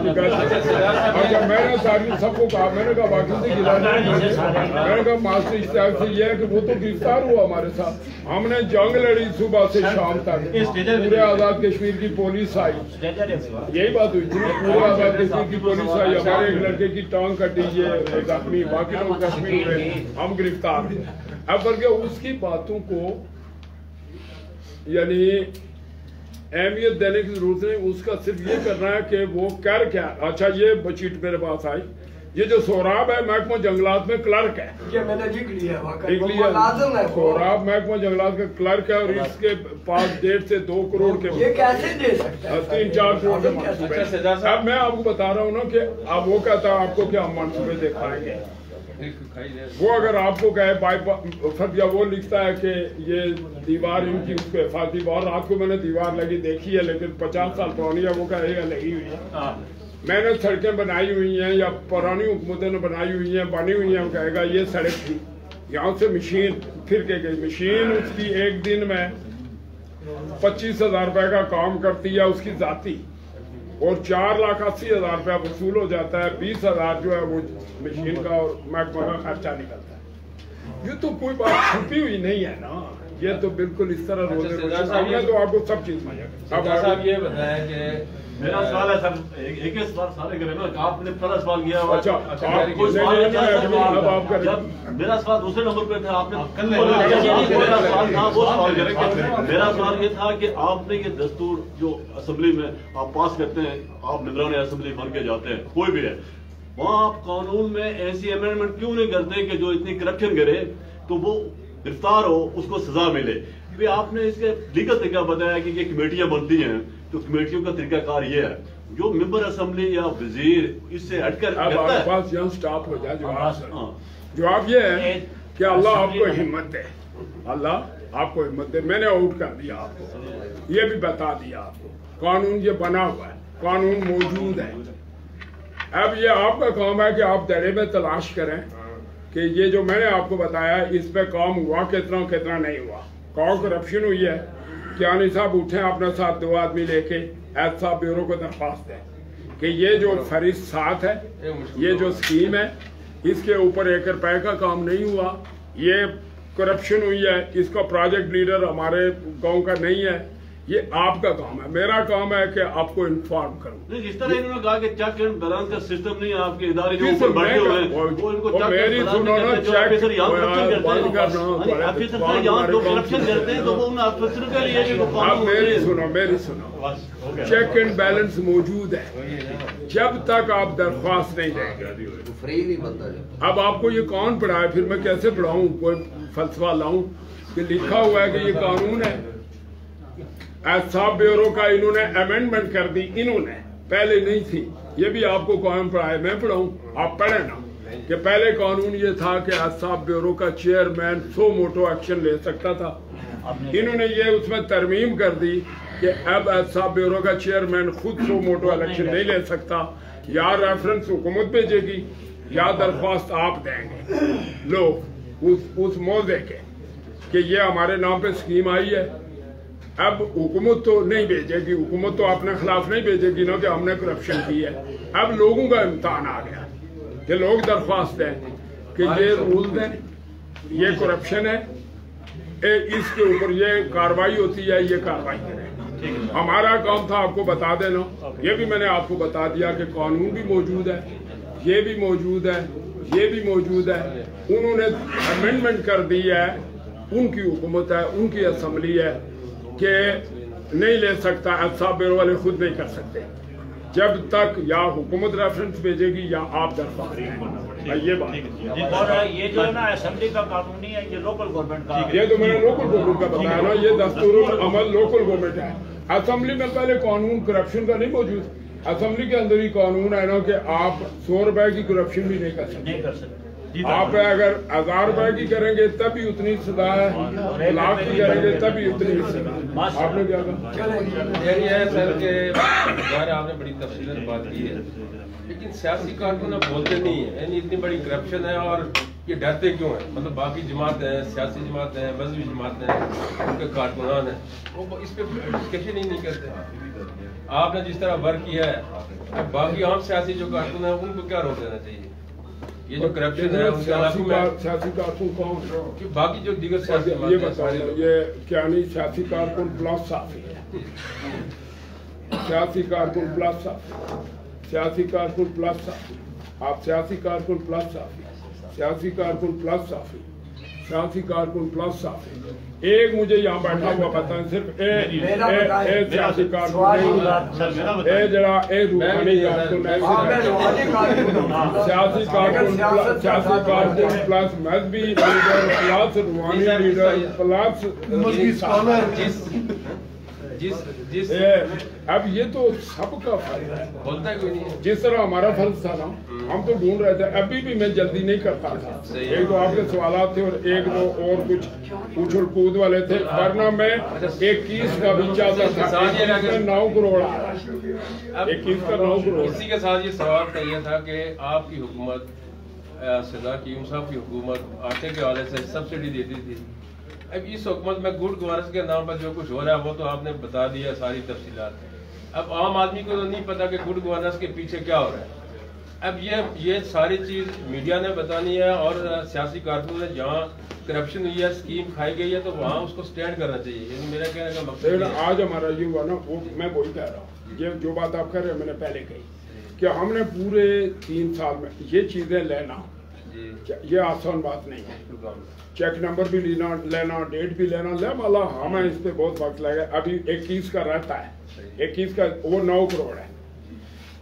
اچھا میں نے ساری سب کو کہا, میں نے کہا باقی سے میں نے کہا ماسٹر اشتیاق سے یہ ہے کہ وہ تو گرفتار ہوا ہمارے ساتھ, ہم نے جنگ لڑی صبح سے شام تک, پورے آزاد کشمیر کی پولیس آئی, یہی بات ہوئی تھی, پورے آزاد کشمیر کی پولیس آئی, ہمارے ایک لڑکے کی ٹانگ کٹی, یہ زخمی, باقی لوگ زخمی ہوئے, ہم گرفتار تھے. اب بلکہ اس کی باتوں کو یعنی اہمیت دینے کی ضرورت نہیں, اس کا صرف یہ کرنا ہے کہ وہ کر کیا. اچھا یہ چیٹ میرے پاس آئی, یہ جو سوراب ہے محکمہ جنگلات میں کلرک ہے, یہ میں نے لکھ لیا, سوراب محکمہ جنگلات کا کلرک ہے, اور اس کے پاس 1.5 سے 2 کروڑ کے, یہ کیسے دے سکتا ہے, 3-4 کروڑ کے. اب میں آپ کو بتا رہا ہوں نا کہ اب وہ کہتا ہے آپ کو کیا منصوبے دکھائیں گے. وہ اگر آپ کو کہے فرض وہ لکھتا ہے کہ یہ دیوار ان کی اس پہ حفاظتی دیوار, رات کو میں نے دیوار لگی دیکھی ہے لیکن 50 سال پرانی ہے, وہ کہے گا لگی ہوئی ہے. میں نے سڑکیں بنائی ہوئی ہیں یا پرانی حکومتوں نے بنائی ہوئی ہیں, بنی ہوئی ہیں, وہ کہے گا یہ سڑک تھی, یہاں سے مشین پھر کے گئی, مشین اس کی ایک دن میں 25,000 روپے کا کام کرتی ہے اس کی ذاتی, اور 4,80,000 روپیہ وصول ہو جاتا ہے, 20,000 جو ہے وہ مشین کا اور محکمہ کا خرچہ نکلتا ہے. یہ تو کوئی بات چھپی ہوئی نہیں ہے نا, یہ تو بالکل اس طرح روزے میں تو آپ کو سب چیز میں صاحب یہ بتائیں کہ میرا سوال ہے سر, ایک ہی سوال سارے کریں نا, آپ نے پہلا سوال کیا ہوا, اچھا میرا سوال دوسرے نمبر پہ تھا, آپ نے میرا سوال تھا وہ سوال کریں. میرا سوال یہ تھا کہ آپ نے یہ دستور جو اسمبلی میں آپ پاس کرتے ہیں, آپ ممبران اسمبلی بن کے جاتے ہیں, کوئی بھی ہے, وہاں آپ قانون میں ایسی امینڈمنٹ کیوں نہیں کرتے کہ جو اتنی کرپشن کرے تو وہ گرفتار ہو, اس کو سزا ملے. کیونکہ آپ نے اس کے لیگل طریقہ بتایا کہ یہ کمیٹیاں بنتی ہیں, تو کمیٹیوں کا طریقہ کار یہ ہے جو ممبر اسمبلی یا وزیر اس سے ہٹ کر کرتا ہے. پاس یہاں سٹاپ ہو جائے. جواب یہ ہے کہ اللہ آپ کو ہمت دے, اللہ آپ کو ہمت دے. میں نے آؤٹ کر دیا آپ کو, یہ بھی بتا دیا آپ کو, قانون یہ بنا ہوا ہے, قانون موجود ہے. اب یہ آپ کا کام ہے کہ آپ دڑے میں تلاش کریں کہ یہ جو میں نے آپ کو بتایا اس پہ کام ہوا کتنا کتنا نہیں ہوا. کہاں کرپشن ہوئی ہے, کیانی صاحب اٹھیں اپنے ساتھ 2 آدمی لے کے ایس صاحب بیورو کو درخواست دیں کہ یہ جو فہرست 7 ہے, یہ جو اسکیم ہے, اس کے اوپر 1 روپے کا کام نہیں ہوا, یہ کرپشن ہوئی ہے, اس کا پروجیکٹ لیڈر ہمارے گاؤں کا نہیں ہے. یہ آپ کا کام ہے, میرا کام ہے کہ آپ کو انفارم کروں. جس طرح انہوں نے کہا کہ چیک اینڈ بیلنس کا سسٹم نہیں ہے آپ کے ادارے جو اوپر بیٹھے ہوئے ہیں, وہ ان کو چیک اینڈ بیلنس آفیسر یہاں جو کرپشن کرتے ہیں تو وہ ان آفیسر کے لیے میری سنو, چیک اینڈ بیلنس موجود ہے جب تک آپ درخواست نہیں دیں گے. اب آپ کو یہ کون پڑھائے, پھر میں کیسے پڑھاؤں, کوئی فلسفہ لاؤں کہ لکھا ہوا ہے کہ یہ قانون ہے. احتساب بیورو کا انہوں نے امینڈمنٹ کر دی, انہوں نے, پہلے نہیں تھی. یہ بھی آپ کو کون پڑھائے, میں پڑھاؤں, آپ پڑھیں نا. کہ پہلے قانون یہ تھا کہ احتساب بیورو کا چیئرمین سو موٹو ایکشن لے سکتا تھا. انہوں نے یہ اس میں ترمیم کر دی کہ اب احتساب بیورو کا چیئرمین خود سو موٹو ایکشن نہیں لے سکتا, یا ریفرنس حکومت بھیجے گی یا درخواست آپ دیں گے لوگ اس موضوع کے کہ یہ ہمارے نام پہ اسکیم آئی ہے. اب حکومت تو نہیں بھیجے گی, حکومت تو اپنے خلاف نہیں بھیجے گی نا کہ ہم نے کرپشن کی ہے. اب لوگوں کا امتحان آ گیا کہ لوگ درخواست دیں کہ یہ رول دیں, یہ کرپشن ہے, اس کے اوپر یہ کاروائی ہوتی ہے, یہ کاروائی کریں. ہمارا کام تھا آپ کو بتا دینا, یہ بھی میں نے آپ کو بتا دیا کہ قانون بھی موجود ہے, یہ بھی موجود ہے, یہ بھی موجود ہے. انہوں نے امینڈمنٹ کر دی ہے, ان کی حکومت ہے, ان کی اسمبلی ہے کہ نہیں لے سکتا, احتساب بیورو والے خود نہیں کر سکتے جب تک یا حکومت ریفرنس بھیجے گی یا آپ درخواست دیں. یہ بات یہ جو ہے نا اسمبلی کا قانون نہیں ہے, یہ لوکل گورنمنٹ کا, یہ تو میں نے لوکل گورنمنٹ کا بتایا نا, یہ دستور العمل لوکل گورنمنٹ ہے. اسمبلی میں پہلے قانون کرپشن کا نہیں موجود, اسمبلی کے اندر ہی قانون ہے نا کہ آپ 100 روپے کی کرپشن بھی نہیں کر سکتے. آپ اگر 1000 روپے کی کریں گے تب بھی اتنی سزا ہے, لاکھ کی کریں گے تب بھی اتنی سزا. آپ نے کیا کہا یہ ہے سر کہ آپ نے بڑی تفصیل بات کی ہے, لیکن سیاسی کارکن بولتے نہیں ہیں. یعنی اتنی بڑی کرپشن ہے اور یہ ڈرتے کیوں ہیں؟ مطلب باقی جماعتیں ہیں, سیاسی جماعتیں ہیں, مذہبی جماعتیں ہیں, ان کے کارکنان ہیں, وہ اس پہ ڈسکشن ہی نہیں کرتے. آپ نے جس طرح ورک کیا ہے اب باقی عام سیاسی جو کارکن ہیں ان کو کیا روک دینا چاہیے؟ یہ جو کرپشن ہے ان کے علاقوں میں سیاسی کارکن کون باقی جو دیگر سیاسی یہ بتائیں یہ کیا نہیں سیاسی کارکن پلس صافی ہے سیاسی کارکن پلس صافی سیاسی کارکن پلس صافی آپ سیاسی کارکن پلس صافی سیاسی کارکن پلس صافی سیاسی کارکن پلس صافی ایک مجھے یہاں بیٹھا ہوا بتائیں صرف سیاسی کارکن روحانی کارکن سیاسی کارکن پلس مذہبی لیڈر پلس روحانی لیڈر پلس اب یہ تو سب کا فرض ہے بولتا ہے کوئی نہیں جس طرح ہمارا فرض تھا نا ہم تو ڈھونڈ رہے تھے ابھی بھی میں جلدی نہیں کرتا تھا ایک تو آپ کے سوالات تھے اور ایک دو اور کچھ اچھل کود والے تھے ورنہ میں 21 کا بھی چاہتا تھا 9 کروڑ 21 کا 9 کروڑ اسی کے ساتھ یہ سوال کا یہ تھا کہ آپ کی حکومت صدا قیوم صاحب کی حکومت آٹے کے حوالے سے سبسڈی دیتی تھی اب اس حکومت میں گڈ گورننس کے نام پر جو کچھ ہو رہا ہے وہ تو آپ نے بتا دیا ساری تفصیلات اب عام آدمی کو تو نہیں پتا کہ گڈ گورننس کے پیچھے کیا ہو رہا ہے اب یہ ساری چیز میڈیا نے بتانی ہے اور سیاسی کارکنوں نے جہاں کرپشن ہوئی ہے اسکیم کھائی گئی ہے تو وہاں اس کو سٹینڈ کرنا چاہیے یعنی میرا کہنے کا مقصد آج ہمارا یہ ہوا نا وہ میں وہی کہہ رہا ہوں یہ جو بات آپ کر رہے ہیں میں نے پہلے کہی کہ ہم نے پورے 3 سال میں یہ چیزیں لینا یہ آسان بات نہیں ہے چیک نمبر بھی لینا ڈیٹ بھی لینا والا ہمیں اس پہ بہت وقت لگے ابھی 21 کا رہتا ہے 21 کا وہ 9 کروڑ ہے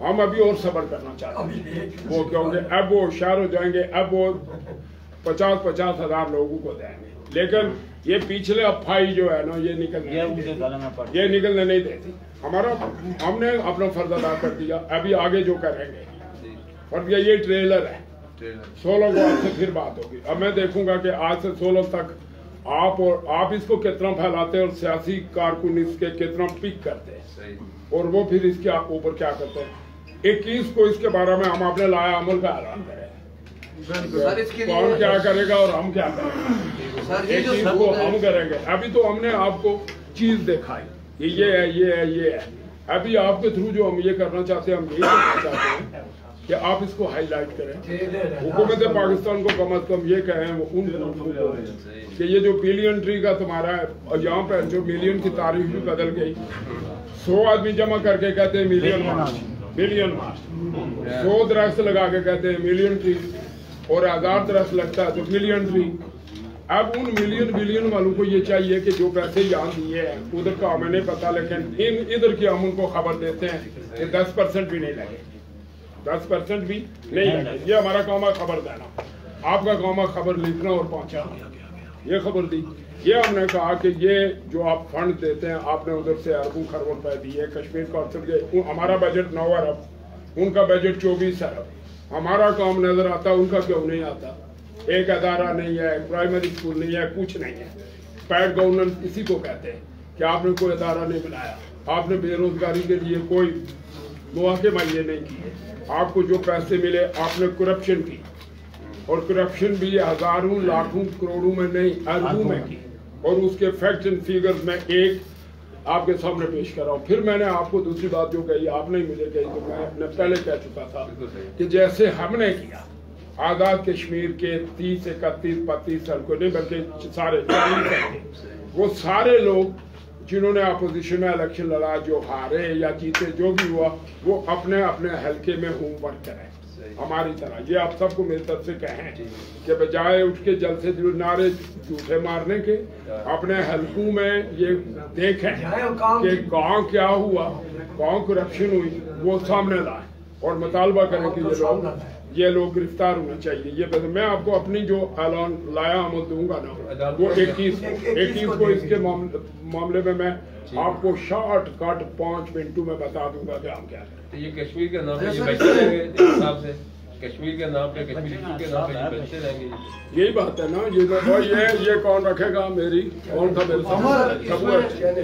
ہم ابھی اور صبر کرنا چاہتے ہیں وہ کیونکہ اب وہ ہوشیار ہو جائیں گے اب وہ 50 ہزار لوگوں کو دیں گے لیکن یہ پچھلے افواہی جو ہے نا یہ نکلنے نہیں دیتی ہم نے اپنا فرض ادا کر دیا ابھی آگے جو کریں گے فرض یہ ٹریلر ہے 16 کو آپ سے پھر بات ہوگی اب میں دیکھوں گا کہ آج سے 16 تک آپ اس کو کتنا پھیلاتے ہیں اور سیاسی کارکن اس کے کتنا پک کرتے ہیں اور وہ پھر اس کے اوپر کیا کرتے ہیں 21 کو اس کے بارے میں ہم اپنے لایا عمل کا اعلان کریں کون کیا کرے گا اور ہم کیا کریں گے 21 کو ہم کریں گے ابھی تو ہم نے آپ کو چیز دکھائی یہ ہے ابھی آپ کے تھرو جو ہم یہ کرنا چاہتے ہیں ہم یہی کرنا چاہتے ہیں کہ آپ اس کو ہائی لائٹ کریں حکومت پاکستان کو کم از کم یہ کہیں کہ یہ جو بلین ٹری کا تمہارا ہے اور یہاں پہ جو ملین کی تاریخ بھی بدل گئی 100 آدمی جمع کر کے کہتے ہیں ملین مارچ 100 درخت لگا کے کہتے ہیں ملین ٹری اور 1000 درخت لگتا ہے تو ملین ٹری اب ان بلین والوں کو یہ چاہیے کہ جو پیسے یہاں دیے ہیں ادھر کا ہمیں نہیں پتا لیکن ادھر کی ہم ان کو خبر دیتے ہیں کہ 10% بھی نہیں لگے 10% بھی نہیں لگے یہ ہمارا کام ہے خبر دینا آپ کا کام ہے خبر لکھنا اور پہنچانا یہ خبر دی یہ ہم نے کہا کہ یہ جو آپ فنڈ دیتے ہیں آپ نے ادھر سے اربوں خربوں روپے دیے کشمیر کونسل کے ہمارا بجٹ 9 ارب ان کا بجٹ 24 ارب ہمارا کام نظر آتا ان کا کیوں نہیں آتا ایک ادارہ نہیں ہے پرائمری اسکول نہیں ہے کچھ نہیں ہے پیڈ گورننس اسی کو کہتے ہیں کہ آپ نے کوئی ادارہ نہیں بنایا آپ نے بے روزگاری کے لیے کوئی مواقع مہیے نہیں کیے آپ کو جو پیسے ملے آپ نے کرپشن کی اور کرپشن بھی ہزاروں لاکھوں کروڑوں میں نہیں اربوں میں کی اور اس کے فیکٹس اینڈ فیگرز میں ایک آپ کے سامنے پیش کر رہا ہوں پھر میں نے آپ کو دوسری بات جو کہی آپ نے مجھے کہی تو میں پہلے کہہ چکا تھا کہ جیسے ہم نے کیا آزاد کشمیر کے 30 31 32 سال کو نہیں بلکہ سارے وہ سارے لوگ جنہوں نے اپوزیشن میں الیکشن لڑا جو ہارے یا جیتے جو بھی ہوا وہ اپنے اپنے حلقے میں ہوم ورک کریں ہماری طرح یہ آپ سب کو میری طرف سے کہیں کہ بجائے اٹھ کے جلد سے جلد نعرے جھوٹے مارنے کے اپنے حلقوں میں یہ دیکھیں کہ کہاں کیا ہوا کہاں کرپشن ہوئی وہ سامنے لائیں اور مطالبہ کریں کہ یہ لوگ گرفتار ہونا چاہیے یہ میں آپ کو اپنی جو اعلان لایا عمل دوں گا نا وہ 21 کو اس کے معاملے میں آپ کو شارٹ کٹ 5 منٹوں میں بتا دوں گا کہ ہم کیا کریں یہ کشمیر کا نام ہے یہ صاحب سے کشمیر کے نام پہ کشمیری ایشو کے نام پہ یہ بنتے رہیں گے. یہی بات ہے نا. یہ کون رکھے گا میری کون تھا میرے ساتھ.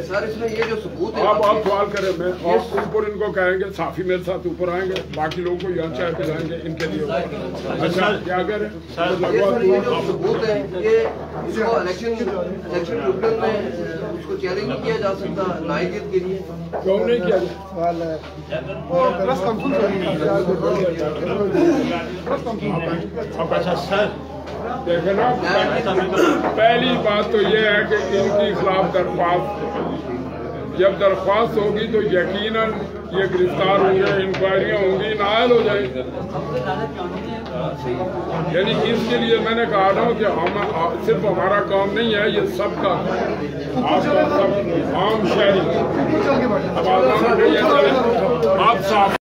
سر اس میں یہ جو ثبوت ہے آپ سوال کریں. میں آپ اوپر ان کو کہیں گے صافی میرے ساتھ اوپر آئیں گے, باقی لوگوں کو یہاں چائے پلائیں گے ان کے لیے. اچھا کیا کریں یہ جو ثبوت ہے یہ اس کو الیکشن ٹریبیونل میں اس کو چیلنج نہیں کیا جا سکتا نائیت کے لیے. کیوں نہیں کیا جائے. اچھا سر دیکھیں نا, پہلی بات تو یہ ہے کہ ان کی خلاف درخواست, جب درخواست ہوگی تو یقیناً یہ گرفتار ہوں گے, انکوائریاں ہوں گی, نائل ہو جائیں گے. یعنی اس کے لیے میں نے کہا نا کہ ہم صرف ہمارا کام نہیں ہے, یہ سب کا آپ کا سب عام شہری. اب آپ صاف